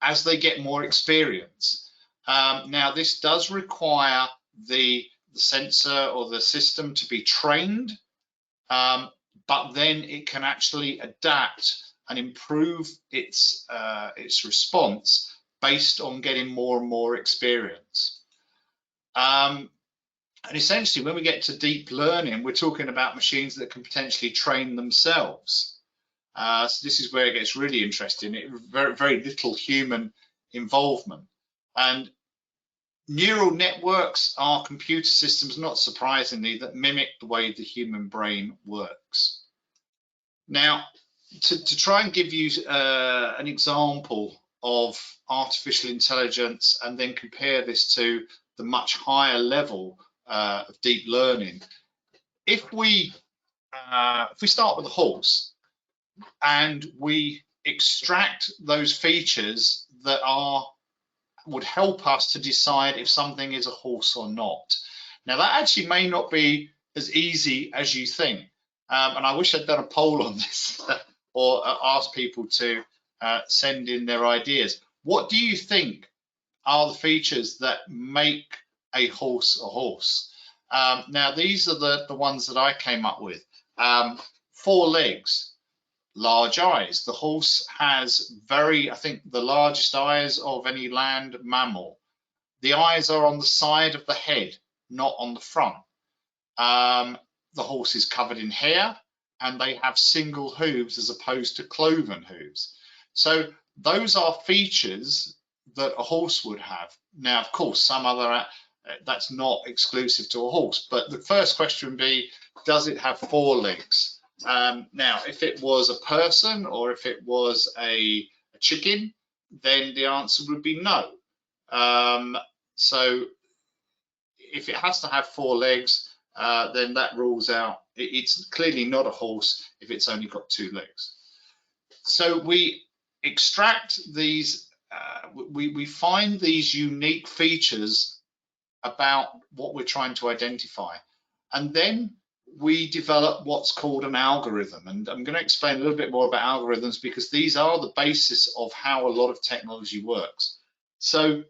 as they get more experience. Now, this does require the sensor or the system to be trained, but then it can actually adapt and improve its response based on getting more and more experience. And essentially, when we get to deep learning, we're talking about machines that can potentially train themselves. So this is where it gets really interesting. Very little human involvement. And neural networks are computer systems, not surprisingly, that mimic the way the human brain works. Now, to try and give you an example of artificial intelligence and then compare this to the much higher level of deep learning, if we start with a horse and we extract those features that would help us to decide if something is a horse or not. Now, that actually may not be as easy as you think. And I wish I'd done a poll on this or asked people to send in their ideas. What do you think are the features that make a horse a horse? Now, these are the ones that I came up with. 4 legs. Large eyes. The horse has I think the largest eyes of any land mammal. The eyes are on the side of the head, not on the front. The horse is covered in hair, and they have single hooves as opposed to cloven hooves. So those are features that a horse would have. Now, of course, some other, that's not exclusive to a horse, but the first question would be, does it have 4 legs? Now, if it was a person or if it was a chicken, then the answer would be no. So if it has to have 4 legs, then that rules out. It's clearly not a horse if it's only got 2 legs. So we extract these, we find these unique features about what we're trying to identify. And then we develop what's called an algorithm. And I'm going to explain a little bit more about algorithms because these are the basis of how a lot of technology works. So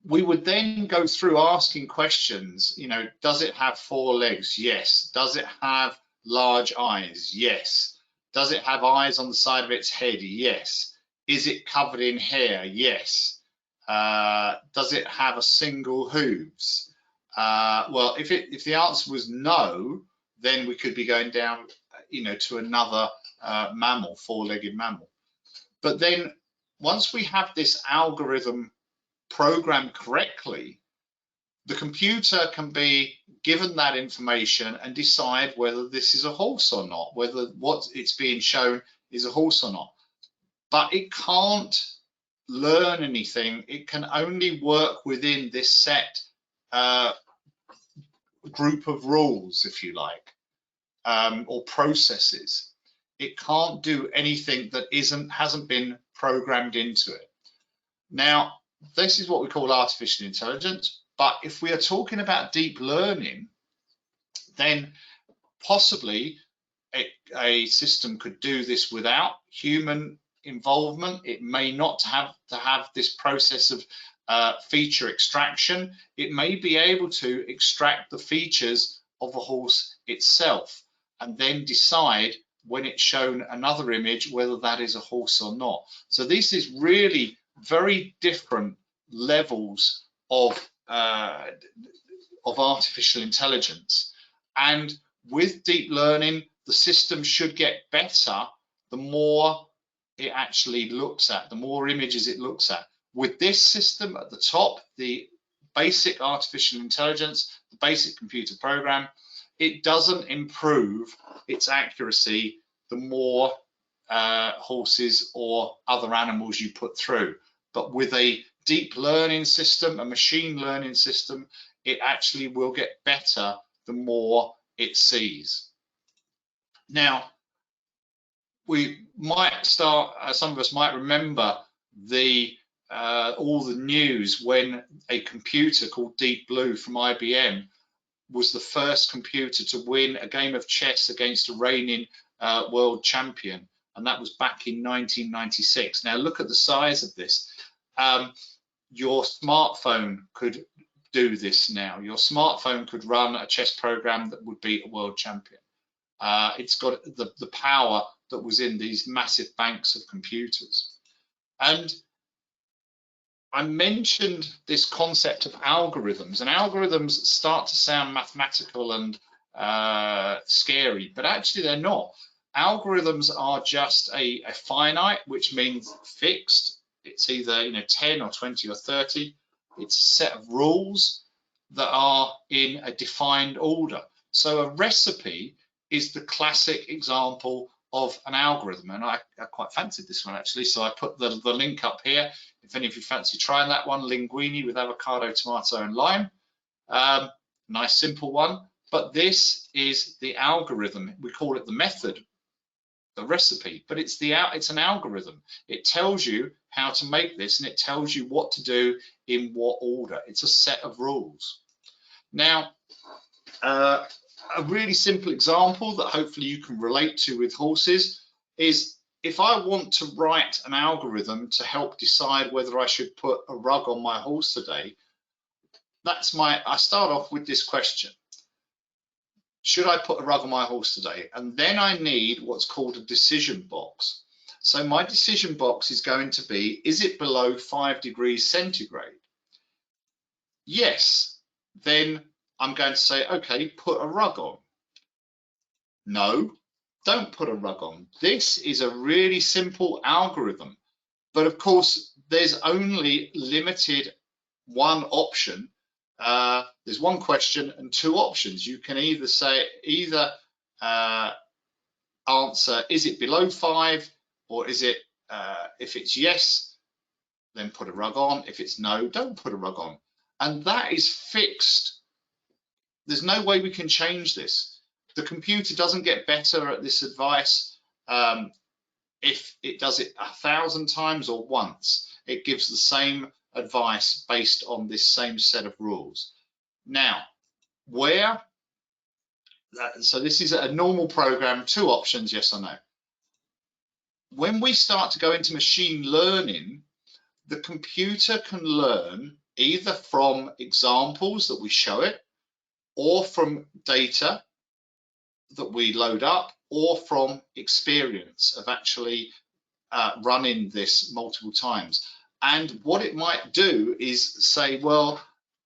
we would then go through asking questions, you know, does it have 4 legs? Yes. Does it have large eyes? Yes. Does it have eyes on the side of its head? Yes. Is it covered in hair? Yes. Does it have a single hooves? Well, if the answer was no, then we could be going down, you know, to another mammal, 4-legged mammal. But then once we have this algorithm programmed correctly, the computer can be given that information and decide whether this is a horse or not, whether what it's being shown is a horse or not. But it can't learn anything. It can only work within this set group of rules, if you like, or processes. It can't do anything that hasn't been programmed into it. Now, this is what we call artificial intelligence. But if we are talking about deep learning, then possibly a system could do this without human involvement. It may not have to have this process of feature extraction. It may be able to extract the features of a horse itself and then decide when it's shown another image whether that is a horse or not. So this is really very different levels of artificial intelligence. And with deep learning, the system should get better the more it actually looks at, the more images it looks at. With this system at the top, the basic artificial intelligence, the basic computer program, it doesn't improve its accuracy the more horses or other animals you put through. But with a deep learning system, a machine learning system, it actually will get better the more it sees. Now, we might start, some of us might remember all the news when a computer called Deep Blue from IBM was the first computer to win a game of chess against a reigning world champion, and that was back in 1996. Now look at the size of this. Your smartphone could do this now. Your smartphone could run a chess program that would beat a world champion. It's got the power that was in these massive banks of computers. And I mentioned this concept of algorithms, and algorithms start to sound mathematical and scary, but actually they're not. Algorithms are just a finite, which means fixed. It's either 10 or 20 or 30. It's a set of rules that are in a defined order. So a recipe is the classic example of an algorithm, and I quite fancied this one actually, so I put the link up here if any of you fancy trying that one. Linguine with avocado, tomato and lime. Nice simple one, but this is the algorithm. We call it the method, the recipe, but it's an algorithm. It tells you how to make this, and it tells you what to do in what order. It's a set of rules. Now, a really simple example that hopefully you can relate to with horses is if I want to write an algorithm to help decide whether I should put a rug on my horse today, I start off with this question. Should I put a rug on my horse today? And then I need what's called a decision box. So my decision box is going to be, is it below 5 degrees centigrade? Yes. Then I'm going to say, okay, put a rug on. No, don't put a rug on. This is a really simple algorithm. But of course, there's only limited one option. There's one question and 2 options. You can either say, answer, is it below 5? Or is it, if it's yes, then put a rug on. If it's no, don't put a rug on. And that is fixed. There's no way we can change this. The computer doesn't get better at this advice. if it does it 1,000 times or once, it gives the same advice based on this same set of rules. Now, so this is a normal program, 2 options, yes or no. When we start to go into machine learning, the computer can learn either from examples that we show it, or from data that we load up, or from experience of actually running this multiple times. And what it might do is say, well,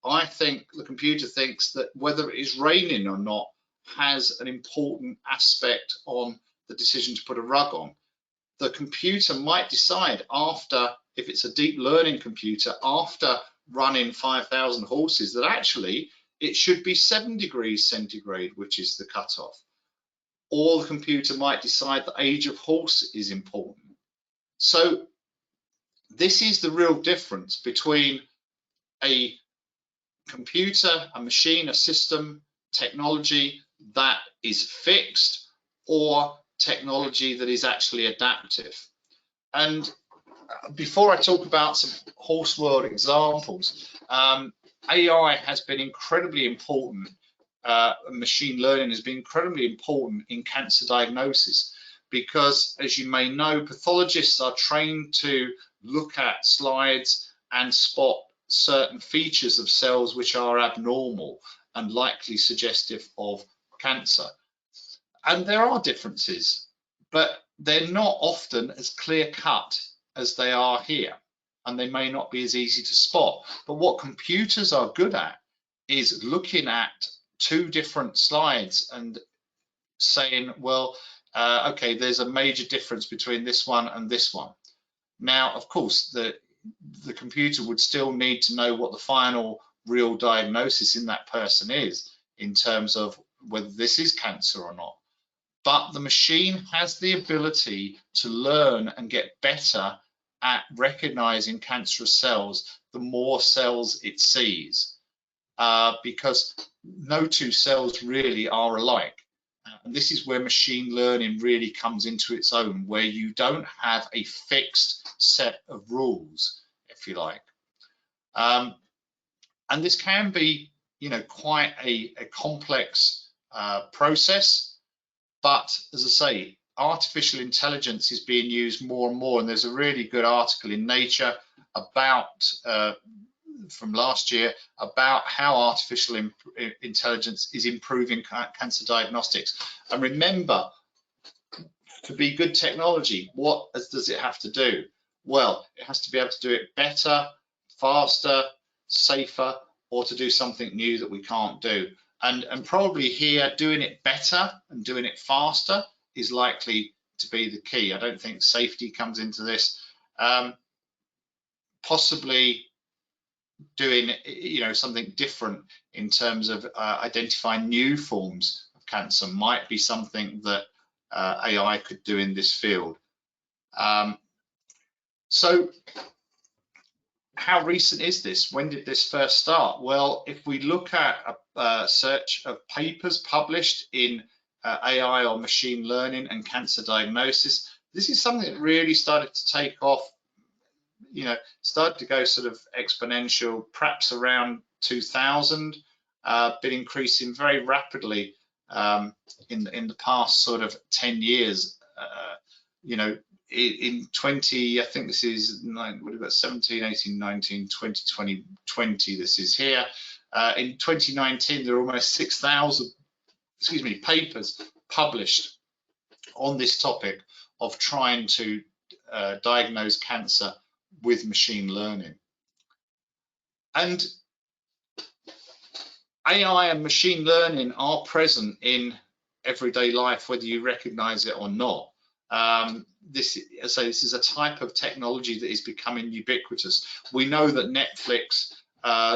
I think the computer thinks that whether it is raining or not has an important aspect on the decision to put a rug on. The computer might decide after, if it's a deep learning computer, after running 5,000 horses, that actually it should be 7 degrees centigrade, which is the cutoff. Or the computer might decide the age of horse is important. So this is the real difference between a computer, a machine, a system, technology that is fixed, or technology that is actually adaptive. And before I talk about some horse world examples, AI has been incredibly important. Machine learning has been incredibly important in cancer diagnosis, because, as you may know, pathologists are trained to look at slides and spot certain features of cells which are abnormal and likely suggestive of cancer. And there are differences, but they're not often as clear-cut as they are here, and they may not be as easy to spot. But what computers are good at is looking at 2 different slides and saying, well, okay, there's a major difference between this one and this one. Now, of course, the computer would still need to know what the final real diagnosis in that person is, in terms of whether this is cancer or not. But the machine has the ability to learn and get better at recognizing cancerous cells the more cells it sees, because no 2 cells really are alike. And this is where machine learning really comes into its own, where you don't have a fixed set of rules, if you like. And this can be, quite a complex process. But as I say, artificial intelligence is being used more and more. And there's a really good article in Nature about from last year about how artificial intelligence is improving cancer diagnostics. And remember, to be good technology, what does it have to do? Well, it has to be able to do it better, faster, safer, or to do something new that we can't do. And probably here, doing it better and doing it faster is likely to be the key. I don't think safety comes into this. Possibly doing, something different in terms of identifying new forms of cancer might be something that AI could do in this field. So how recent is this? When did this first start? Well, if we look at a search of papers published in AI or machine learning and cancer diagnosis, this is something that really started to take off, started to go sort of exponential, perhaps around 2000, been increasing very rapidly in the past sort of 10 years. In 20, I think this is, we've got 17, 18, 19, 20, 20, this is here. In 2019, there are almost 6,000, papers published on this topic of trying to diagnose cancer with machine learning. And AI and machine learning are present in everyday life, whether you recognize it or not. This is a type of technology that is becoming ubiquitous. We know that Netflix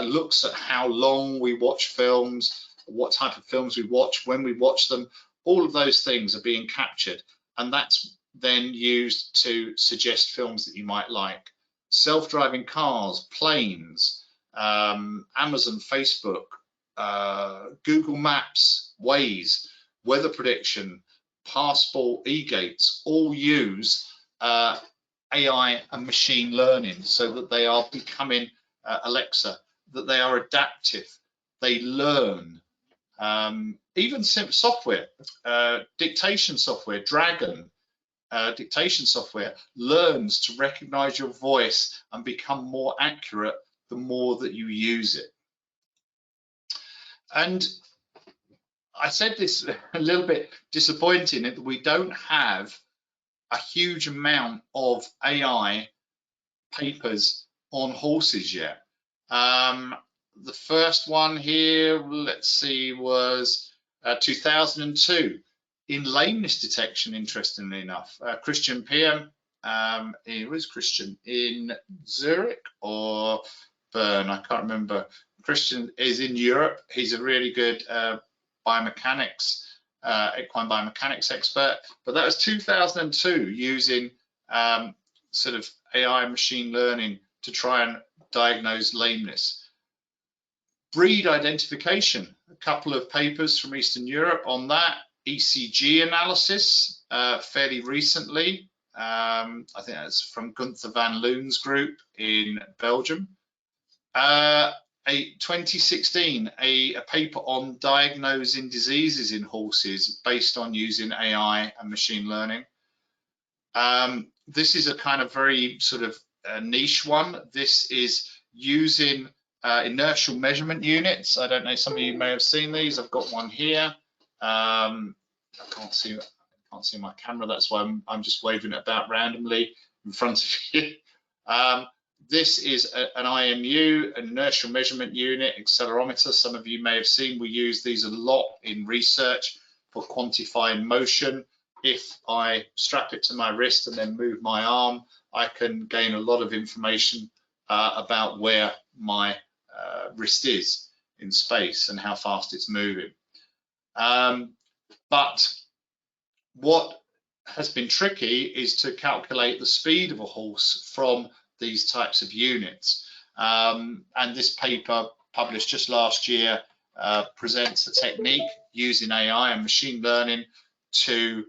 looks at how long we watch films, what type of films we watch, when we watch them. All of those things are being captured, and that's then used to suggest films that you might like. Self-driving cars, planes, Amazon, Facebook, Google Maps, Waze, weather prediction, passport, e-gates, all use AI and machine learning, so that they are becoming Alexa, that they are adaptive, they learn. Even simple software, dictation software, Dragon dictation software learns to recognize your voice and become more accurate the more that you use it. And I said this a little bit disappointing that we don't have a huge amount of AI papers on horses yet. The first one here, let's see, was 2002 in lameness detection, interestingly enough. Christian PM, he was Christian in Zurich or Bern, I can't remember. Christian is in Europe. He's a really good biomechanics, equine biomechanics expert, but that was 2002 using sort of AI machine learning to try and diagnose lameness. Breed identification, a couple of papers from Eastern Europe on that. ECG analysis fairly recently. I think that's from Gunther van Loon's group in Belgium. 2016, a paper on diagnosing diseases in horses based on using AI and machine learning. This is a kind of very sort of niche one. This is using inertial measurement units. I don't know, some of you may have seen these. I've got one here. I can't see my camera, that's why I'm just waving it about randomly in front of you. This is an IMU, an inertial measurement unit, accelerometer. Some of you may have seen, we use these a lot in research for quantifying motion. If I strap it to my wrist and then move my arm, I can gain a lot of information about where my wrist is in space and how fast it's moving. But what has been tricky is to calculate the speed of a horse from these types of units. And this paper, published just last year, presents a technique using AI and machine learning to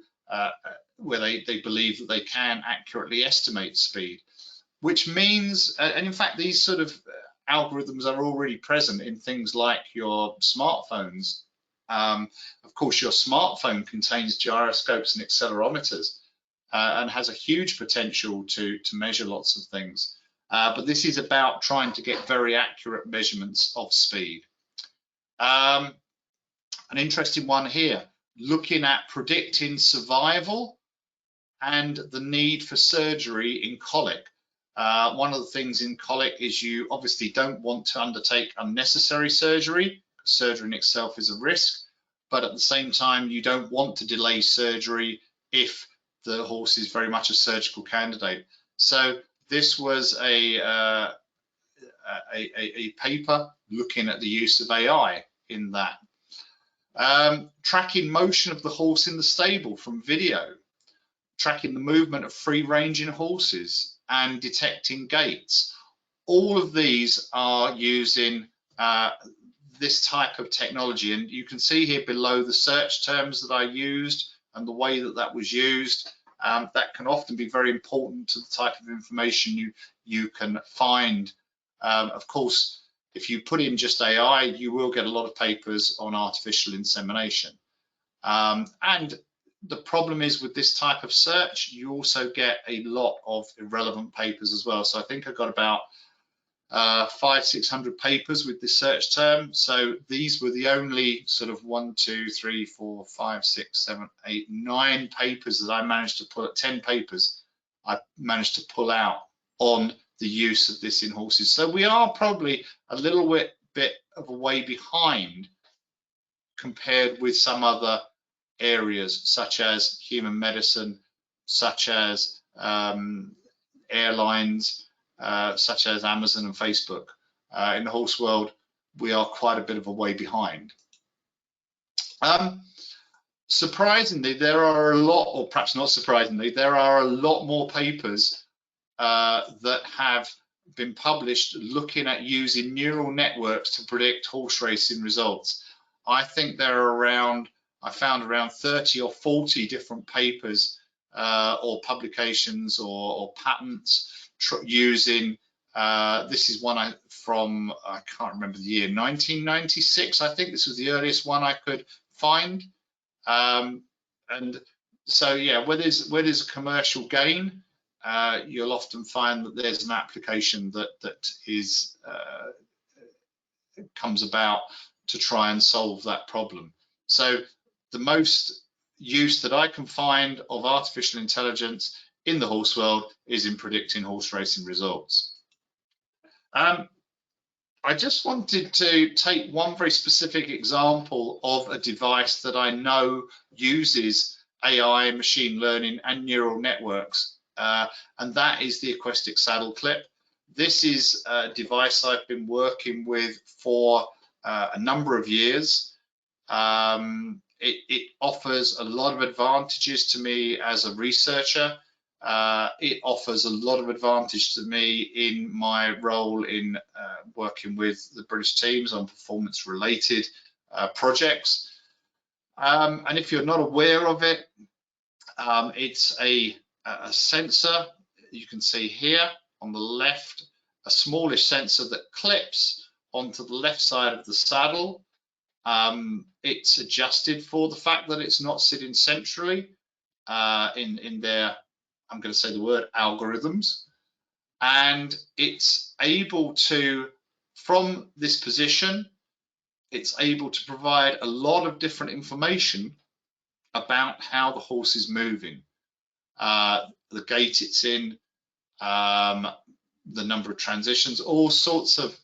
where they believe that they can accurately estimate speed, which means, and in fact, these sort of algorithms are already present in things like your smartphones. Of course, your smartphone contains gyroscopes and accelerometers and has a huge potential to measure lots of things. But this is about trying to get very accurate measurements of speed. An interesting one here, looking at predicting survival and the need for surgery in colic. One of the things in colic is you obviously don't want to undertake unnecessary surgery. Surgery in itself is a risk, but at the same time, you don't want to delay surgery if the horse is very much a surgical candidate. So this was a paper looking at the use of AI in that. Tracking motion of the horse in the stable from video, tracking the movement of free-ranging horses and detecting gaits. All of these are using this type of technology, and you can see here below the search terms that I used and the way that that was used. That can often be very important to the type of information you can find. Of course, if you put in just AI, you will get a lot of papers on artificial insemination. And the problem is with this type of search, you also get a lot of irrelevant papers as well. So I think I got about 500-600 papers with this search term. So these were the only sort of 1, 2, 3, 4, 5, 6, 7, 8, 9 papers that I managed to pull, 10 papers I managed to pull out on the use of this in horses. So we are probably a little bit of a way behind compared with some other areas such as human medicine, such as airlines, such as Amazon and Facebook. In the horse world, we are quite a bit of a way behind. Surprisingly, there are a lot, or perhaps not surprisingly, there are a lot more papers that have been published looking at using neural networks to predict horse racing results. I think there are around, I found around 30 or 40 different papers or publications or patents using, this is one from, I can't remember the year, 1996, I think this was the earliest one I could find. And so, yeah, where there's a commercial gain, you'll often find that there's an application that is comes about to try and solve that problem. So the most use that I can find of artificial intelligence in the horse world is in predicting horse racing results. I just wanted to take one very specific example of a device that I know uses AI, machine learning, and neural networks, and that is the Acoustic saddle clip. This is a device I've been working with for a number of years. It offers a lot of advantages to me as a researcher. It offers a lot of advantage to me in my role in working with the British teams on performance-related projects. And if you're not aware of it, it's a sensor. You can see here on the left, a smallish sensor that clips onto the left side of the saddle. It's adjusted for the fact that it's not sitting centrally in their, I'm going to say the word, algorithms. And it's able to, from this position, it's able to provide a lot of different information about how the horse is moving, the gait it's in, the number of transitions, all sorts of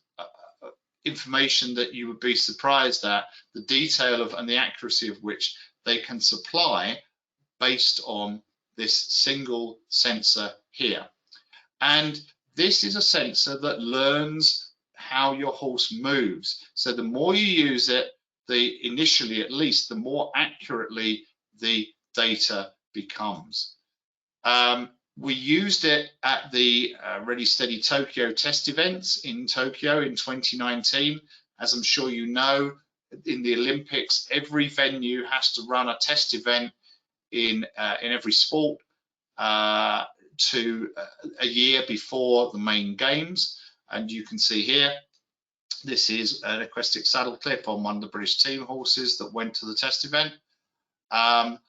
information that you would be surprised at, the detail of and the accuracy of which they can supply based on this single sensor here. And this is a sensor that learns how your horse moves. So the more you use it, initially at least, the more accurately the data becomes. We used it at the Ready Steady Tokyo test events in Tokyo in 2019. As I'm sure you know, in the Olympics, every venue has to run a test event in every sport to a year before the main games. And you can see here, this is an Acoustic saddle clip on one of the British team horses that went to the test event. And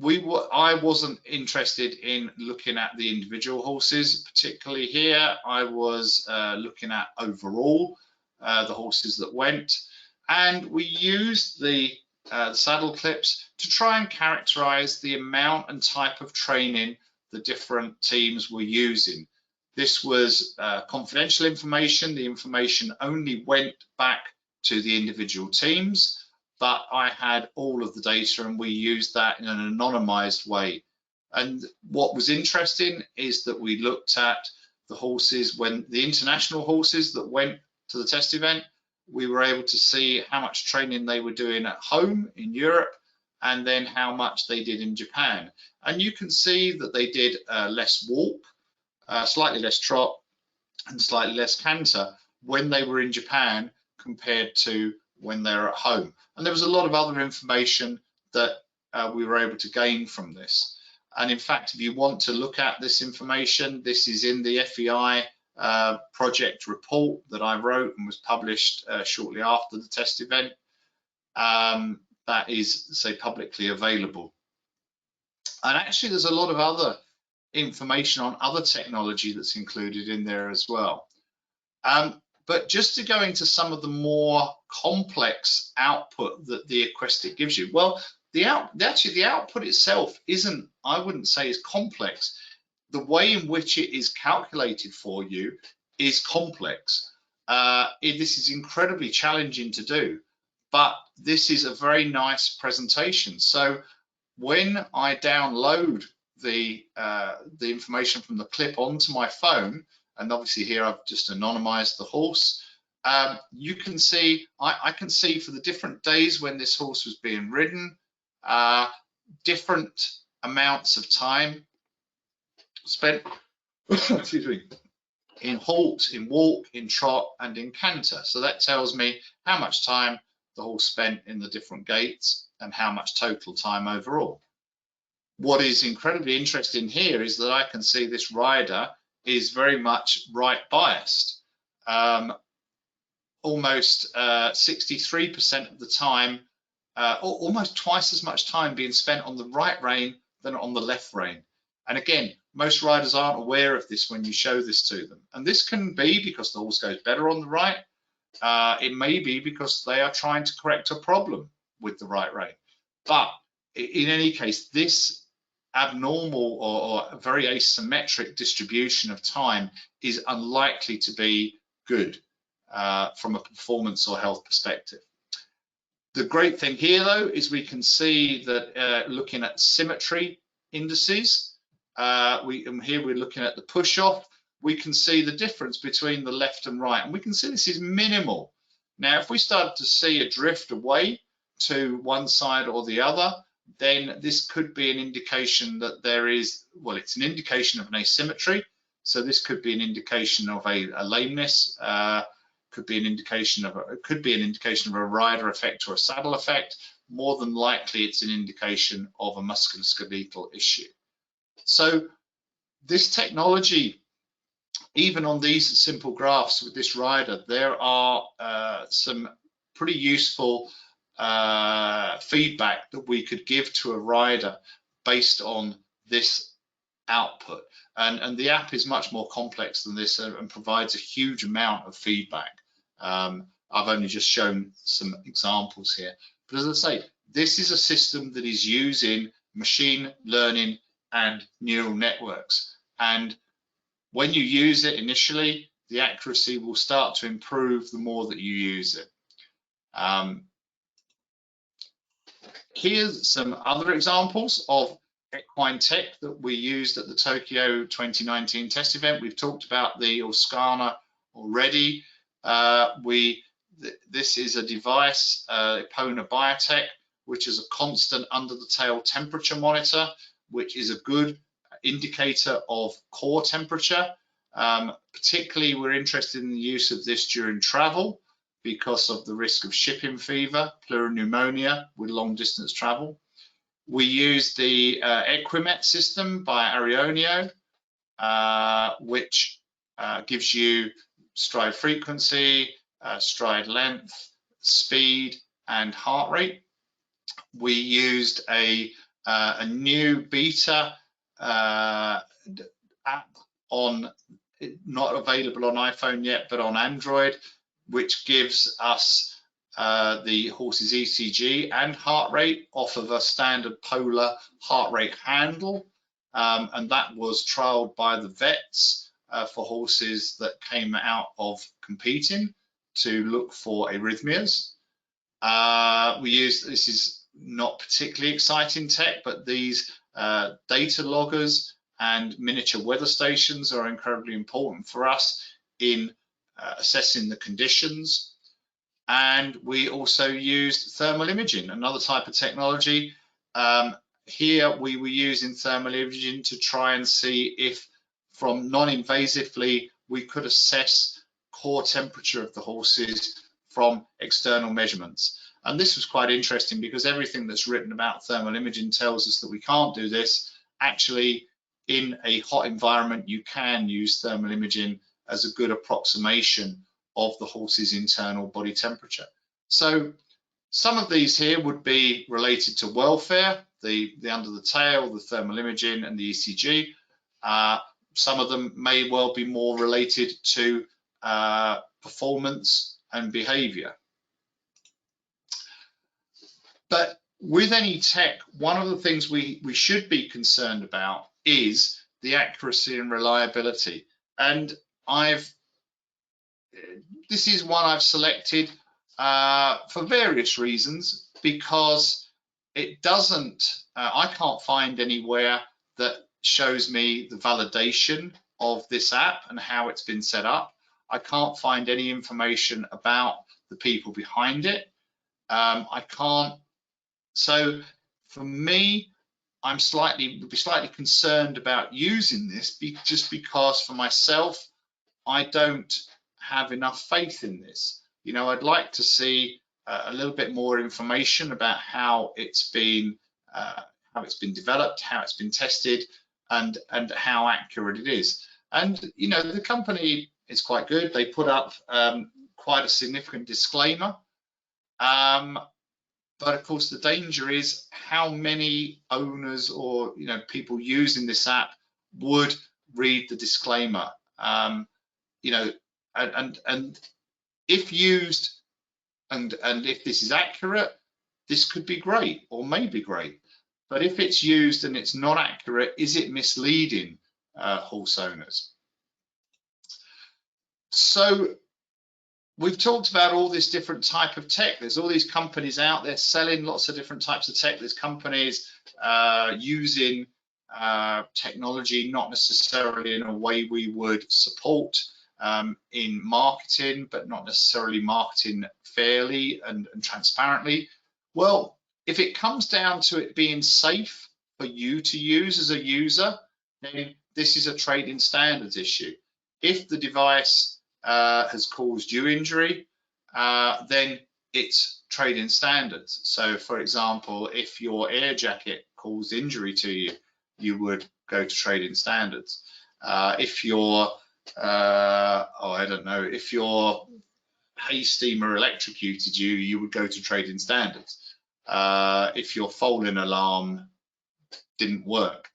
I wasn't interested in looking at the individual horses, particularly here. I was looking at overall the horses that went, and we used the saddle clips to try and characterize the amount and type of training the different teams were using. This was confidential information. The information only went back to the individual teams, but I had all of the data and we used that in an anonymized way. And what was interesting is that we looked at the horses, when the international horses that went to the test event, we were able to see how much training they were doing at home in Europe and then how much they did in Japan. And you can see that they did less walk, slightly less trot and slightly less canter when they were in Japan compared to when they're at home. And there was a lot of other information that we were able to gain from this. And in fact, if you want to look at this information, this is in the FEI project report that I wrote and was published shortly after the test event. That is, say, publicly available. And actually, there's a lot of other information on other technology that's included in there as well. But just to go into some of the more complex output that the Acoustic gives you, well, actually the output itself isn't, I wouldn't say is complex. The way in which it is calculated for you is complex. This is incredibly challenging to do, but this is a very nice presentation. So when I download the information from the clip onto my phone, and obviously here I've just anonymized the horse, you can see, I can see for the different days when this horse was being ridden, different amounts of time spent excuse me, in halt, in walk, in trot, and in canter. So that tells me how much time the horse spent in the different gaits and how much total time overall. what is incredibly interesting here is that I can see this rider is very much right biased. Almost 63% of the time, almost twice as much time being spent on the right rein than on the left rein. And again, most riders aren't aware of this when you show this to them. And this can be because the horse goes better on the right. It may be because they are trying to correct a problem with the right rein. But in any case, this abnormal or very asymmetric distribution of time is unlikely to be good from a performance or health perspective. The great thing here, though, is we can see that looking at symmetry indices, here we're looking at the push-off, we can see the difference between the left and right, and we can see this is minimal. Now, if we start to see a drift away to one side or the other, then this could be an indication that there is, well, it's an indication of an asymmetry. So this could be an indication of a lameness, could be an indication of a rider effect or a saddle effect. More than likely, it's an indication of a musculoskeletal issue. So this technology, even on these simple graphs with this rider, there are some pretty useful feedback that we could give to a rider based on this output. And the app is much more complex than this and provides a huge amount of feedback. I've only just shown some examples here. But as I say, this is a system that is using machine learning and neural networks. And when you use it initially, the accuracy will start to improve the more that you use it. Here's some other examples of equine tech that we used at the Tokyo 2019 test event. We've talked about the Oscana already. This is a device, Epona Biotech, which is a constant under the tail temperature monitor, which is a good indicator of core temperature. Particularly, we're interested in the use of this during travel because of the risk of shipping fever, pleuropneumonia with long distance travel. We use the Equimet system by Arionio, which gives you stride frequency, stride length, speed, and heart rate. We used a new beta app on, not available on iPhone yet, but on Android, which gives us the horse's ECG and heart rate off of a standard polar heart rate handle. And that was trialed by the vets for horses that came out of competing to look for arrhythmias. This is not particularly exciting tech, but these data loggers and miniature weather stations are incredibly important for us in assessing the conditions. And we also used thermal imaging, another type of technology. Here we were using thermal imaging to try and see if from non-invasively we could assess core temperature of the horses from external measurements. And this was quite interesting because everything that's written about thermal imaging tells us that we can't do this. Actually, in a hot environment, you can use thermal imaging as a good approximation of the horse's internal body temperature. So some of these here would be related to welfare, the under the tail, the thermal imaging, and the ECG. Some of them may well be more related to performance and behavior. But with any tech, one of the things we should be concerned about is the accuracy and reliability. And this is one I've selected for various reasons, because it doesn't, I can't find anywhere that shows me the validation of this app and how it's been set up. I can't find any information about the people behind it. I can't. So for me, I'm would be slightly concerned about using this just because for myself, I don't have enough faith in this. You know, I'd like to see a little bit more information about how it's been how it's been developed, how it's been tested, and how accurate it is. And you know, the company is quite good. They put up quite a significant disclaimer. But of course, the danger is how many owners or people using this app would read the disclaimer. You know, and if used and if this is accurate, this could be great or may be great. But if it's used and it's not accurate, is it misleading horse owners? So we've talked about all this different type of tech. There's all these companies out there selling lots of different types of tech. There's companies using technology not necessarily in a way we would support in marketing, but not necessarily marketing fairly and transparently. Well, if it comes down to it being safe for you to use as a user, then this is a trading standards issue. If the device has caused you injury, then it's trading standards. So for example, if your air jacket caused injury to you, you would go to trading standards. If your I don't know, if your hay steamer electrocuted you, you would go to trading standards. If your falling alarm didn't work,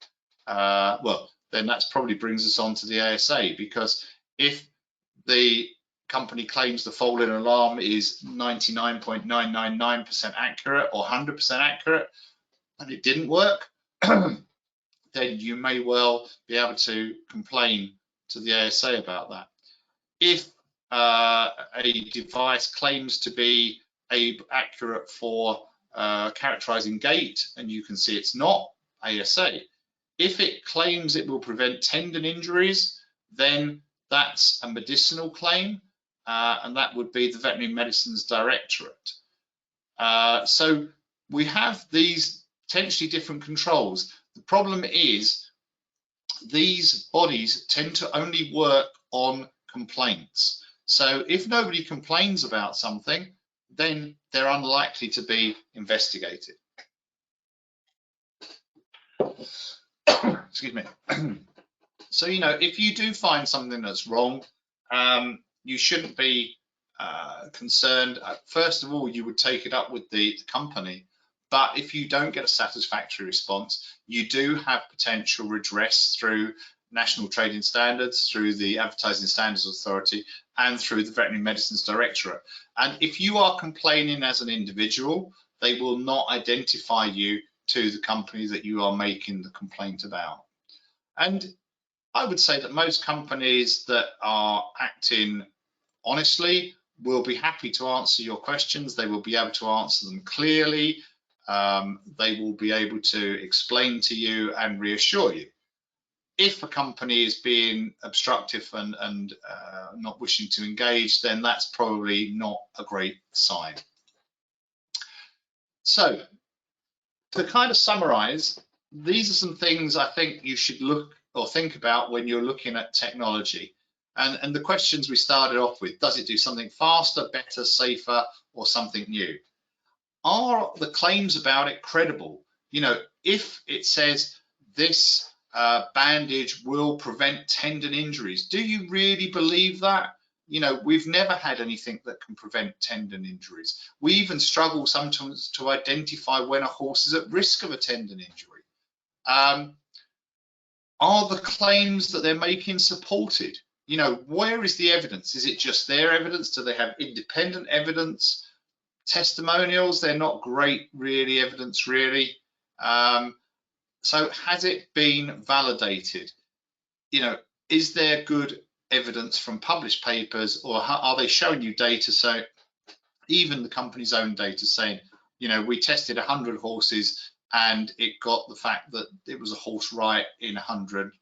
well, then that probably brings us on to the ASA, because if the company claims the falling alarm is 99.999% accurate or 100% accurate, and it didn't work, then you may well be able to complain to the ASA about that. If a device claims to be accurate for characterizing gait, and you can see it's not, ASA. If it claims it will prevent tendon injuries, then that's a medicinal claim, and that would be the Veterinary Medicines Directorate. So we have these potentially different controls. The problem is these bodies tend to only work on complaints. So if nobody complains about something, then they're unlikely to be investigated. Excuse me. So, if you do find something that's wrong, you shouldn't be concerned. First of all, you would take it up with the company. But if you don't get a satisfactory response, you do have potential redress through national trading standards, through the Advertising Standards Authority, and through the Veterinary Medicines Directorate. And if you are complaining as an individual, they will not identify you to the company that you are making the complaint about. And I would say that most companies that are acting honestly will be happy to answer your questions. They will be able to answer them clearly. They will be able to explain to you and reassure you. If a company is being obstructive and not wishing to engage, then that's probably not a great sign. So, to kind of summarize, these are some things I think you should look or think about when you're looking at technology. And the questions we started off with: does it do something faster, better, safer, or something new? Are the claims about it credible? If it says this bandage will prevent tendon injuries, do you really believe that? We've never had anything that can prevent tendon injuries. We even struggle sometimes to identify when a horse is at risk of a tendon injury. Are the claims that they're making supported? Where is the evidence? Is it just their evidence? Do they have independent evidence? Testimonials, they're not great really evidence really. So has it been validated? Is there good evidence from published papers, or are they showing you data? So even the company's own data saying, we tested 100 horses and it got the fact that it was a horse right in 100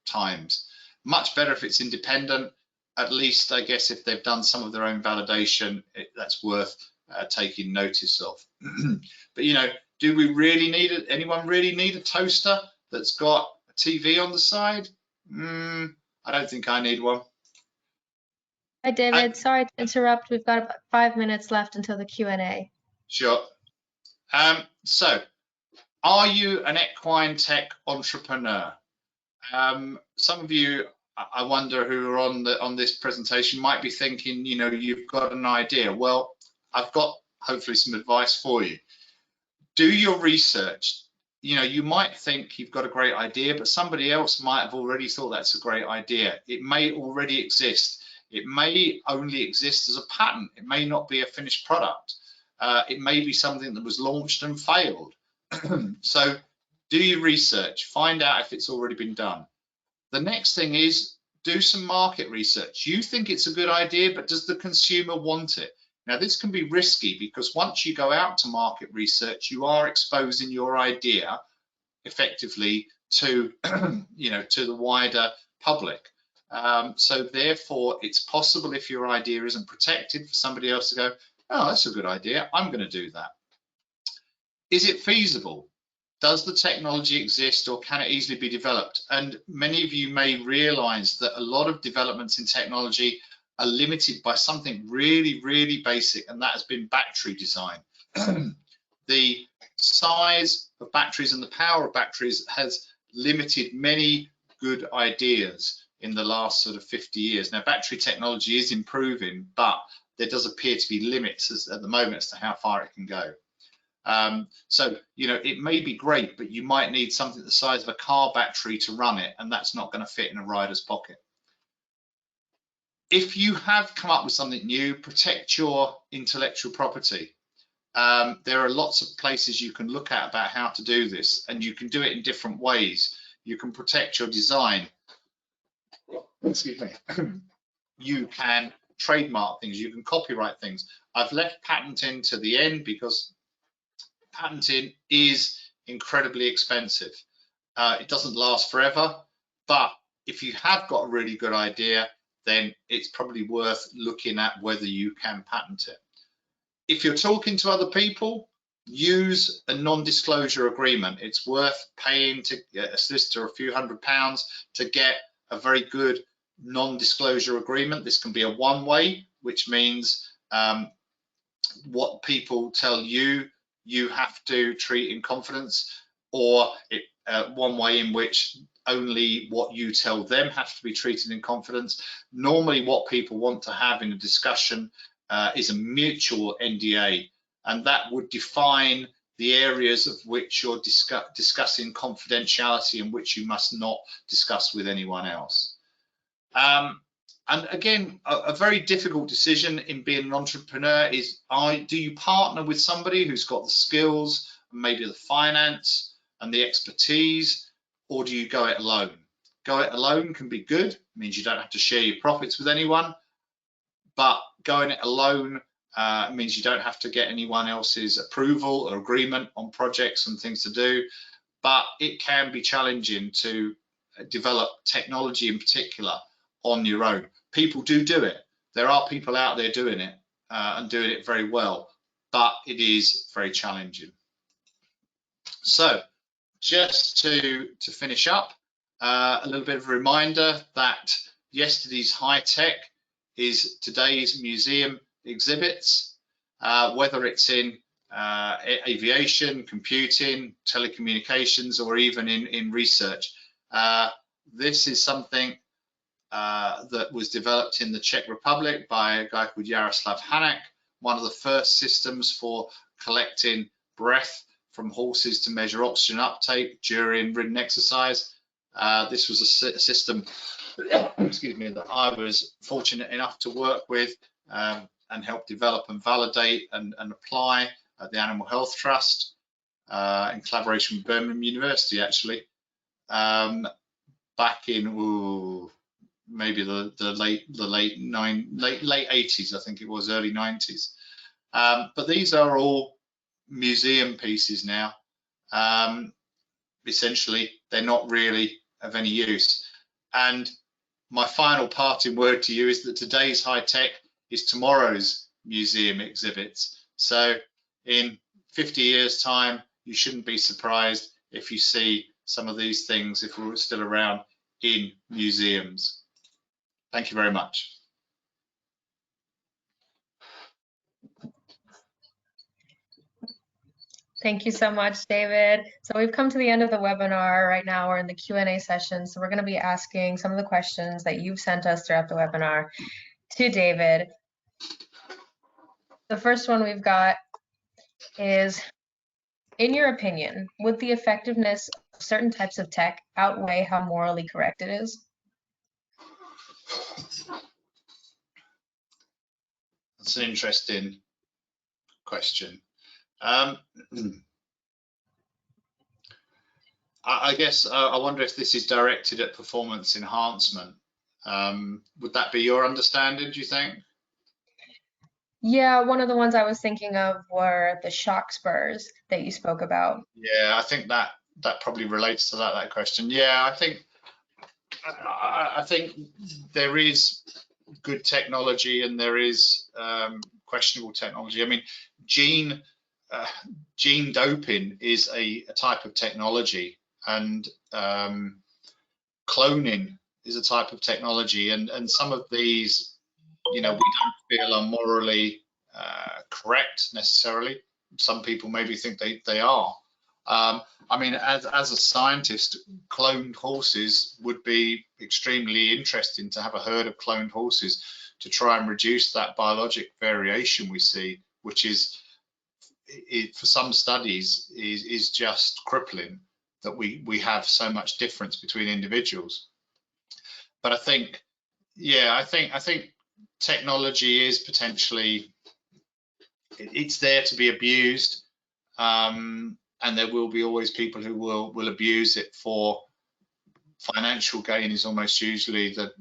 times. Much better if it's independent. At least, I guess, if they've done some of their own validation, that's worth taking notice of. But do we really need it? Anyone really need a toaster that's got a TV on the side? I don't think I need one. Hi, David. Sorry to interrupt. We've got about 5 minutes left until the Q&A. Sure. So Are you an equine tech entrepreneur? Some of you, I wonder, who are on this presentation might be thinking, you know, you've got an idea. Well, I've got hopefully some advice for you. Do your research. You know, you might think you've got a great idea, but somebody else might have already thought that's a great idea. It may already exist. It may only exist as a patent. It may not be a finished product. It may be something that was launched and failed. So do your research, find out if it's already been done. The next thing is do some market research. You think it's a good idea, but does the consumer want it? Now, this can be risky because once you go out to market research, you are exposing your idea effectively to, you know, to the wider public. So therefore, it's possible, if your idea isn't protected, for somebody else to go, oh, that's a good idea, I'm going to do that. Is it feasible? Does the technology exist, or can it easily be developed? And many of you may realize that a lot of developments in technology are limited by something really, really basic, and that has been battery design. The size of batteries and the power of batteries has limited many good ideas in the last sort of 50 years. Now, battery technology is improving, but there does appear to be limits at the moment as to how far it can go. So, you know, it may be great, but you might need something the size of a car battery to run it, and that's not going to fit in a rider's pocket. If you have come up with something new, protect your intellectual property. There are lots of places you can look at about how to do this, and you can do it in different ways. You can protect your design. Excuse me. You can trademark things, you can copyright things. I've left patenting to the end because patenting is incredibly expensive. It doesn't last forever, but if you have got a really good idea, then it's probably worth looking at whether you can patent it. If you're talking to other people, use a non-disclosure agreement. It's worth paying to a solicitor a few £100 to get a very good non-disclosure agreement. This can be a one-way, which means what people tell you, you have to treat in confidence, or one way in which only what you tell them has to be treated in confidence. Normally what people want to have in a discussion is a mutual NDA, and that would define the areas of which you're discussing confidentiality and which you must not discuss with anyone else. And again, a very difficult decision in being an entrepreneur is, do you partner with somebody who's got the skills, maybe the finance and the expertise, or do you go it alone? Go it alone can be good, it means you don't have to share your profits with anyone, but going it alone means you don't have to get anyone else's approval or agreement on projects and things to do, but it can be challenging to develop technology in particular on your own. People do it. There are people out there doing it and doing it very well, but it is very challenging. So just to finish up, a little bit of a reminder that yesterday's high tech is today's museum exhibits, whether it's in aviation, computing, telecommunications, or even in research. This is something that was developed in the Czech Republic by a guy called Jaroslav Hanek, one of the first systems for collecting breath from horses to measure oxygen uptake during ridden exercise. This was a system excuse me, that I was fortunate enough to work with and help develop and validate and apply at the Animal Health Trust in collaboration with Birmingham University, actually, back in maybe the late 80s, I think it was, early 90s. But these are all museum pieces now. Essentially, they're not really of any use. And my final parting word to you is that today's high tech is tomorrow's museum exhibits. So in 50 years' time, you shouldn't be surprised if you see some of these things, if we were still around, in museums. Thank you very much. Thank you so much, David. So we've come to the end of the webinar. Right now we're in the Q&A session. So we're going to be asking some of the questions that you've sent us throughout the webinar to David. The first one we've got is, in your opinion, would the effectiveness of certain types of tech outweigh how morally correct it is? That's an interesting question. I guess I wonder if this is directed at performance enhancement. Would that be your understanding, do you think? Yeah, one of the ones I was thinking of were the shock spurs that you spoke about. Yeah, I think that probably relates to that question. Yeah, I think there is good technology and there is questionable technology. I mean, gene doping is a type of technology, and cloning is a type of technology, and some of these, we don't feel are morally correct necessarily. Some people maybe think they are. I mean, as a scientist, cloned horses would be extremely interesting to have a herd of cloned horses to try and reduce that biologic variation we see, which is, for some studies, is just crippling, that we have so much difference between individuals. But I think, yeah, I think technology is potentially, it's there to be abused, and there will be always people who will abuse it for financial gain. Is almost usually the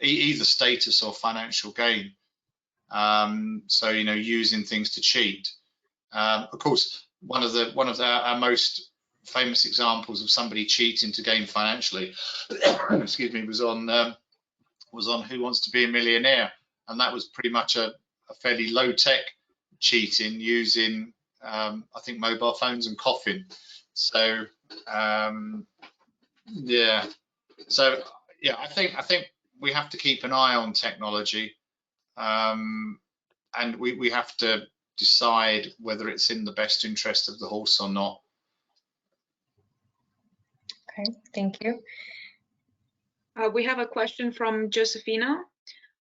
either status or financial gain. So using things to cheat. Of course, one of our most famous examples of somebody cheating to gain financially, excuse me, was on Who Wants to Be a Millionaire, and that was pretty much a fairly low tech cheating using I think mobile phones and coughing. So yeah, I think we have to keep an eye on technology, and we have to decide whether it's in the best interest of the horse or not. Okay, thank you. We have a question from Josephina.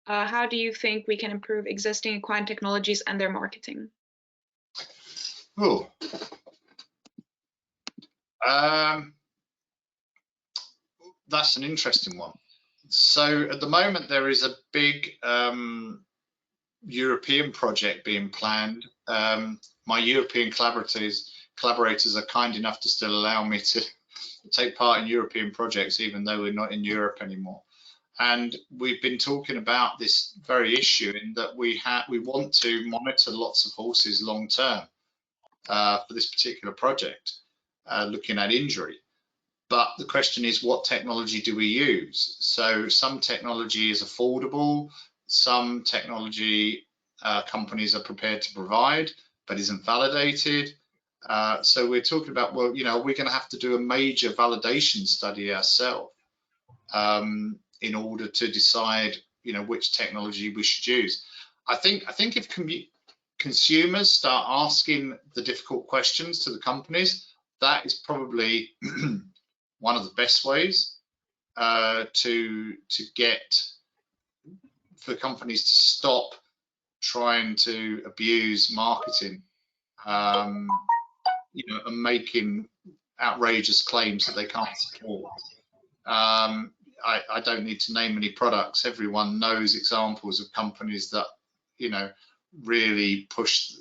How do you think we can improve existing equine technologies and their marketing? Oh, that's an interesting one. So at the moment there is a big European project being planned. My European collaborators are kind enough to still allow me to take part in European projects, even though we're not in Europe anymore. And we've been talking about this very issue, in that we want to monitor lots of horses long term for this particular project, looking at injury. But the question is, what technology do we use? So some technology is affordable, some technology companies are prepared to provide, but isn't validated. So we're talking about, well, we're going to have to do a major validation study ourselves in order to decide, which technology we should use. I think if consumers start asking the difficult questions to the companies, that is probably one of the best ways to get for companies to stop trying to abuse marketing, and making outrageous claims that they can't support. I don't need to name any products. Everyone knows examples of companies that really push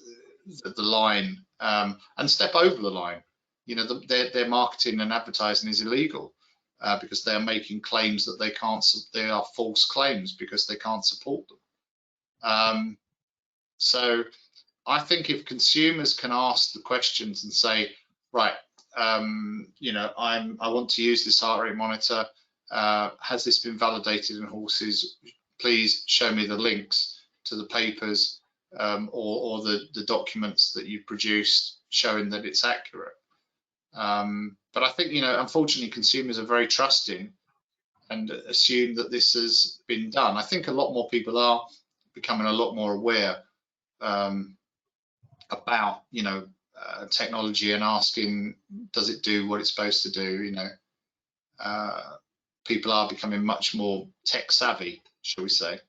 the line and step over the line. Their marketing and advertising is illegal because they're making claims that they are false claims because they can't support them. So I think if consumers can ask the questions and say, right, I want to use this heart rate monitor. Has this been validated in horses? Please show me the links to the papers or the documents that you've produced showing that it's accurate. But I think, unfortunately, consumers are very trusting and assume that this has been done. I think a lot more people are becoming a lot more aware about, technology and asking, does it do what it's supposed to do? You know, people are becoming much more tech savvy, shall we say.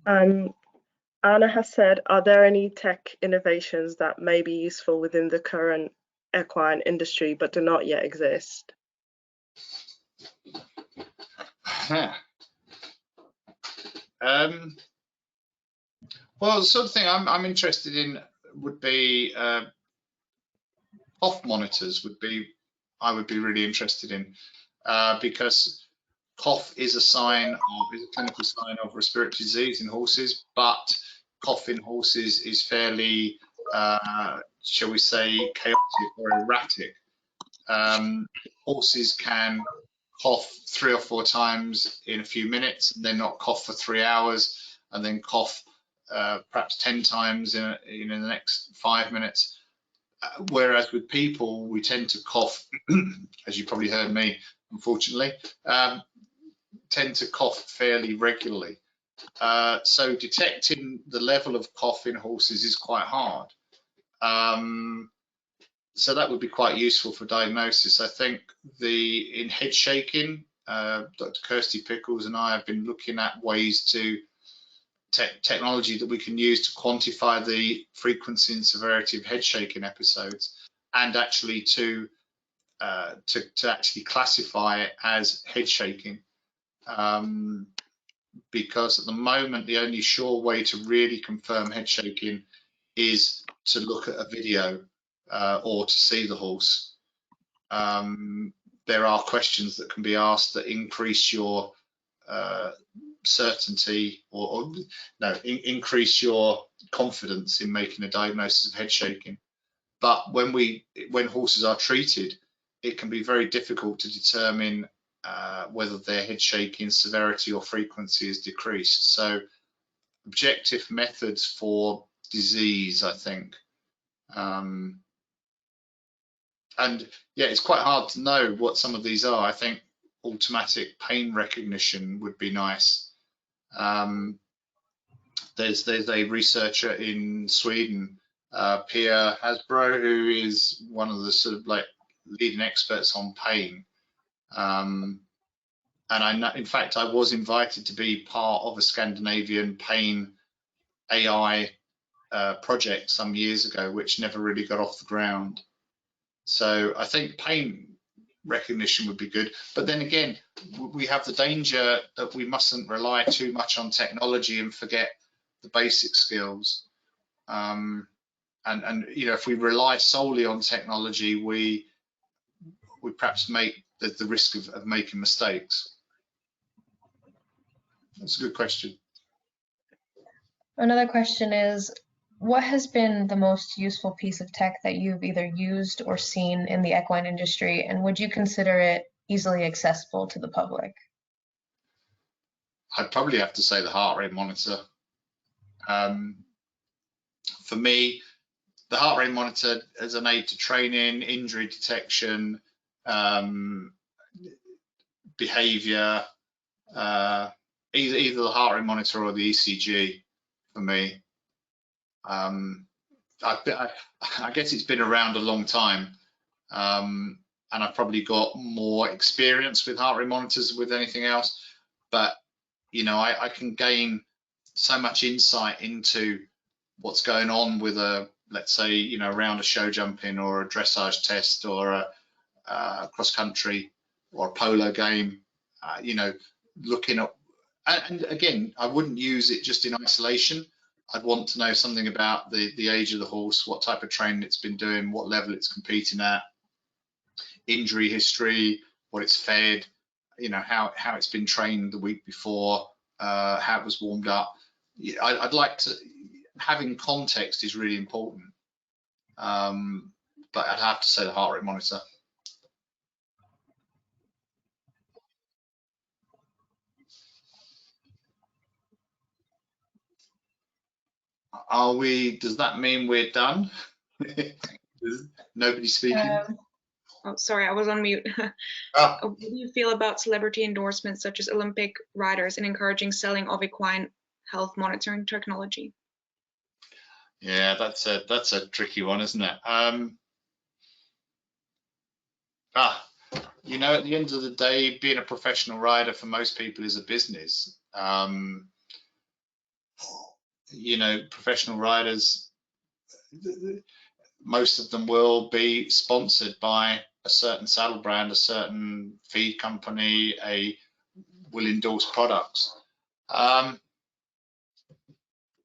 Anna has said, are there any tech innovations that may be useful within the current equine industry but do not yet exist? Well, the sort of thing I'm interested in would be cough monitors. I would be really interested in, because cough is a clinical sign of respiratory disease in horses, but cough in horses is fairly, shall we say, chaotic or erratic. Horses can cough 3 or 4 times in a few minutes and then not cough for 3 hours, and then cough perhaps 10 times in the next 5 minutes. Whereas with people, we tend to cough, as you probably heard me, unfortunately, tend to cough fairly regularly. So detecting the level of cough in horses is quite hard. So that would be quite useful for diagnosis. I think in head shaking, Dr. Kirsty Pickles and I have been looking at ways to technology that we can use to quantify the frequency and severity of head shaking episodes, and actually to actually classify it as head shaking. Because at the moment, the only sure way to really confirm head shaking is to look at a video or to see the horse. There are questions that can be asked that increase your certainty increase your confidence in making a diagnosis of head shaking. But when horses are treated, it can be very difficult to determine whether their head shaking severity or frequency is decreased. So objective methods for disease, I think. And yeah, it's quite hard to know what some of these are. I think automatic pain recognition would be nice. There's a researcher in Sweden, Pia Hasbro, who is one of the sort of like leading experts on pain. And in fact, I was invited to be part of a Scandinavian pain AI project some years ago, which never really got off the ground. So I think pain recognition would be good. But then again, we have the danger that we mustn't rely too much on technology and forget the basic skills. And you know, if we rely solely on technology, we perhaps make the risk of making mistakes. That's a good question. Another question is, what has been the most useful piece of tech that you've either used or seen in the equine industry, and would you consider it easily accessible to the public? I'd probably have to say the heart rate monitor. For me, the heart rate monitor as an aid to training, injury detection, behavior, either the heart rate monitor or the ECG for me. I guess it's been around a long time, and I've probably got more experience with heart rate monitors with anything else. But you know, I can gain so much insight into what's going on with let's say, you know, around a show jumping or a dressage test or a cross country or a polo game. You know, looking at, and again, I wouldn't use it just in isolation. I'd want to know something about the age of the horse, what type of training it's been doing, what level it's competing at, injury history, what it's fed, you know, how it's been trained the week before, how it was warmed up. I'd like to, having context is really important. But I'd have to say the heart rate monitor. Are we, does that mean we're done? Nobody speaking? Oh, sorry, I was on mute. Oh. What do you feel about celebrity endorsements such as Olympic riders and encouraging selling of equine health monitoring technology? Yeah, that's a tricky one, isn't it? You know, at the end of the day, being a professional rider for most people is a business. You know, professional riders, most of them will be sponsored by a certain saddle brand, a certain feed company, will endorse products.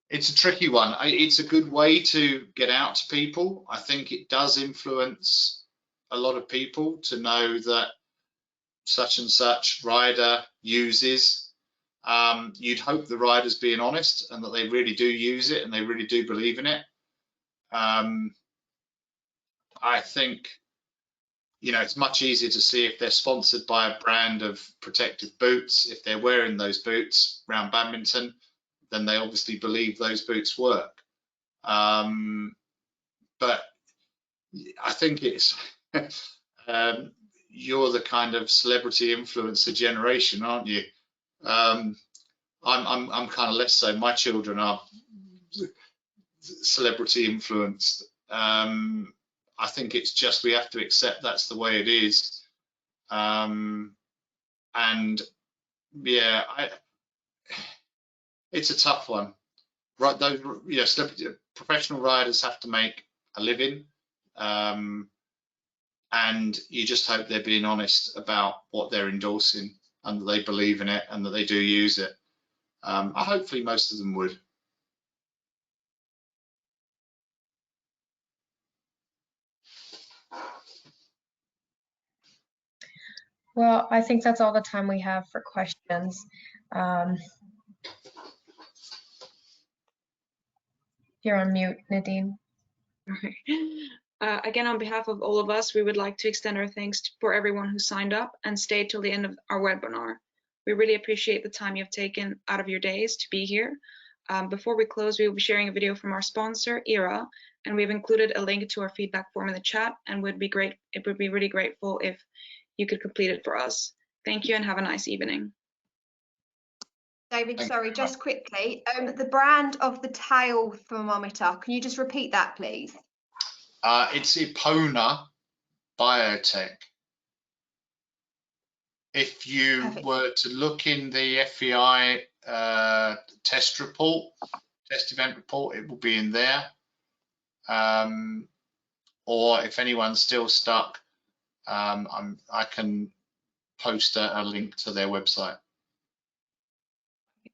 It's a tricky one. It's a good way to get out to people. I think it does influence a lot of people to know that such and such rider uses. You'd hope the rider's being honest and that they really do use it and they really do believe in it. I think, you know, it's much easier to see if they're sponsored by a brand of protective boots. If they're wearing those boots around badminton, then they obviously believe those boots work. But I think it's you're the kind of celebrity influencer generation, aren't you? I'm kind of less so. My children are celebrity influenced. I think it's just we have to accept that's the way it is. And yeah, it's a tough one. Right, those, you know, professional riders have to make a living, and you just hope they're being honest about what they're endorsing and that they believe in it and that they do use it. Hopefully most of them would. Well, I think that's all the time we have for questions. You're on mute, Nadine. Again, on behalf of all of us, we would like to extend our thanks for everyone who signed up and stayed till the end of our webinar. We really appreciate the time you've taken out of your days to be here. Before we close, we will be sharing a video from our sponsor, ERA, and we've included a link to our feedback form in the chat, and it would be really grateful if you could complete it for us. Thank you and have a nice evening. David, sorry, just quickly, the brand of the tail thermometer, can you just repeat that, please? It's Epona Biotech. If you Perfect. were to look in the FEI test event report, it will be in there. Or if anyone's still stuck, I can post a link to their website.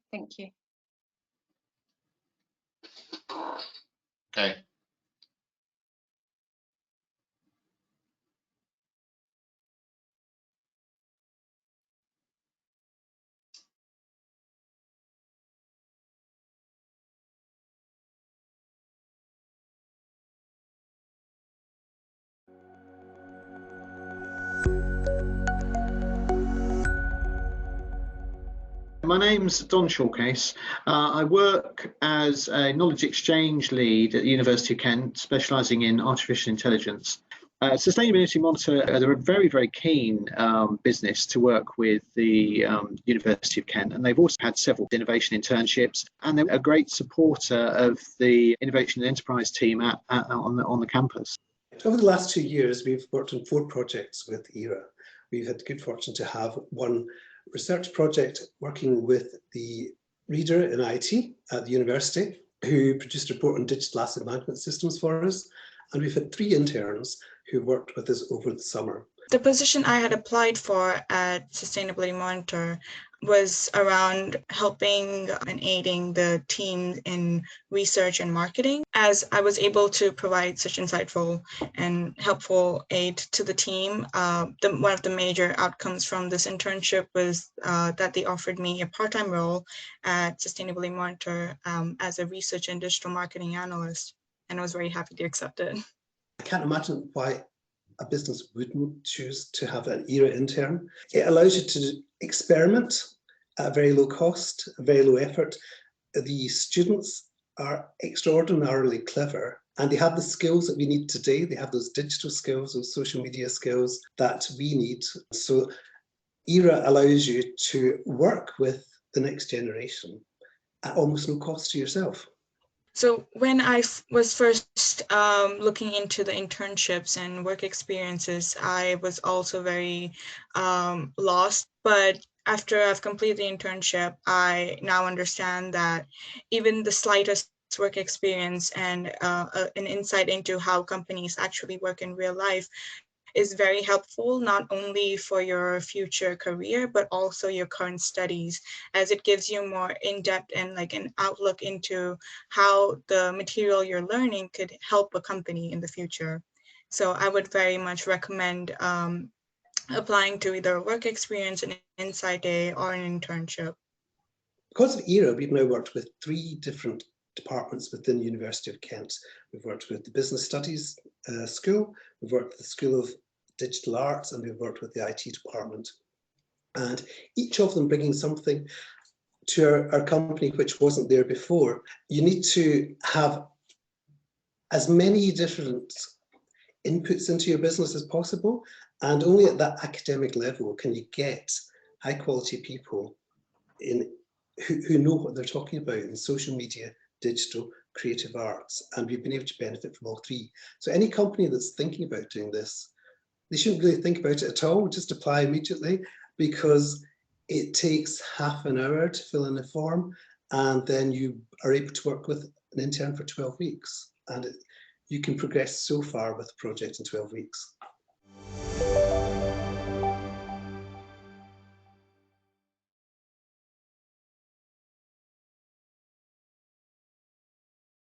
Thank you. Okay. My name's Don Shawcase. I work as a knowledge exchange lead at the University of Kent, specialising in artificial intelligence. Sustainability Monitor, they're a very, very keen business to work with the University of Kent, and they've also had several innovation internships, and they're a great supporter of the innovation and enterprise team on the campus. Over the last 2 years, we've worked on 4 projects with ERA. We've had the good fortune to have one research project working with the reader in IT at the university, who produced a report on digital asset management systems for us. And we've had 3 interns who worked with us over the summer. The position I had applied for at Sustainability Monitor was around helping and aiding the team in research and marketing, as I was able to provide such insightful and helpful aid to the team. One of the major outcomes from this internship was that they offered me a part-time role at Sustainability Monitor as a research and digital marketing analyst, and I was very happy to accept it. I can't imagine why a business wouldn't choose to have an ERA intern. It allows you to experiment at a very low cost, a very low effort. The students are extraordinarily clever, and they have the skills that we need today. They have those digital skills, those social media skills that we need. So ERA allows you to work with the next generation at almost no cost to yourself. So when I was first looking into the internships and work experiences, I was also very lost. But after I've completed the internship, I now understand that even the slightest work experience and an insight into how companies actually work in real life is very helpful, not only for your future career, but also your current studies, as it gives you more in-depth and like an outlook into how the material you're learning could help a company in the future. So I would very much recommend applying to either a work experience, an insight day, or an internship. Because of ERA, we've now worked with 3 different departments within the University of Kent. We've worked with the Business Studies School, we've worked with the School of Digital Arts, and we've worked with the IT department. And each of them bringing something to our company which wasn't there before. You need to have as many different inputs into your business as possible, and only at that academic level can you get high quality people who know what they're talking about in social media, digital, creative arts, and we've been able to benefit from all 3. So any company that's thinking about doing this, they shouldn't really think about it at all, just apply immediately, because it takes half an hour to fill in a form, and then you are able to work with an intern for 12 weeks. And you can progress so far with a project in 12 weeks.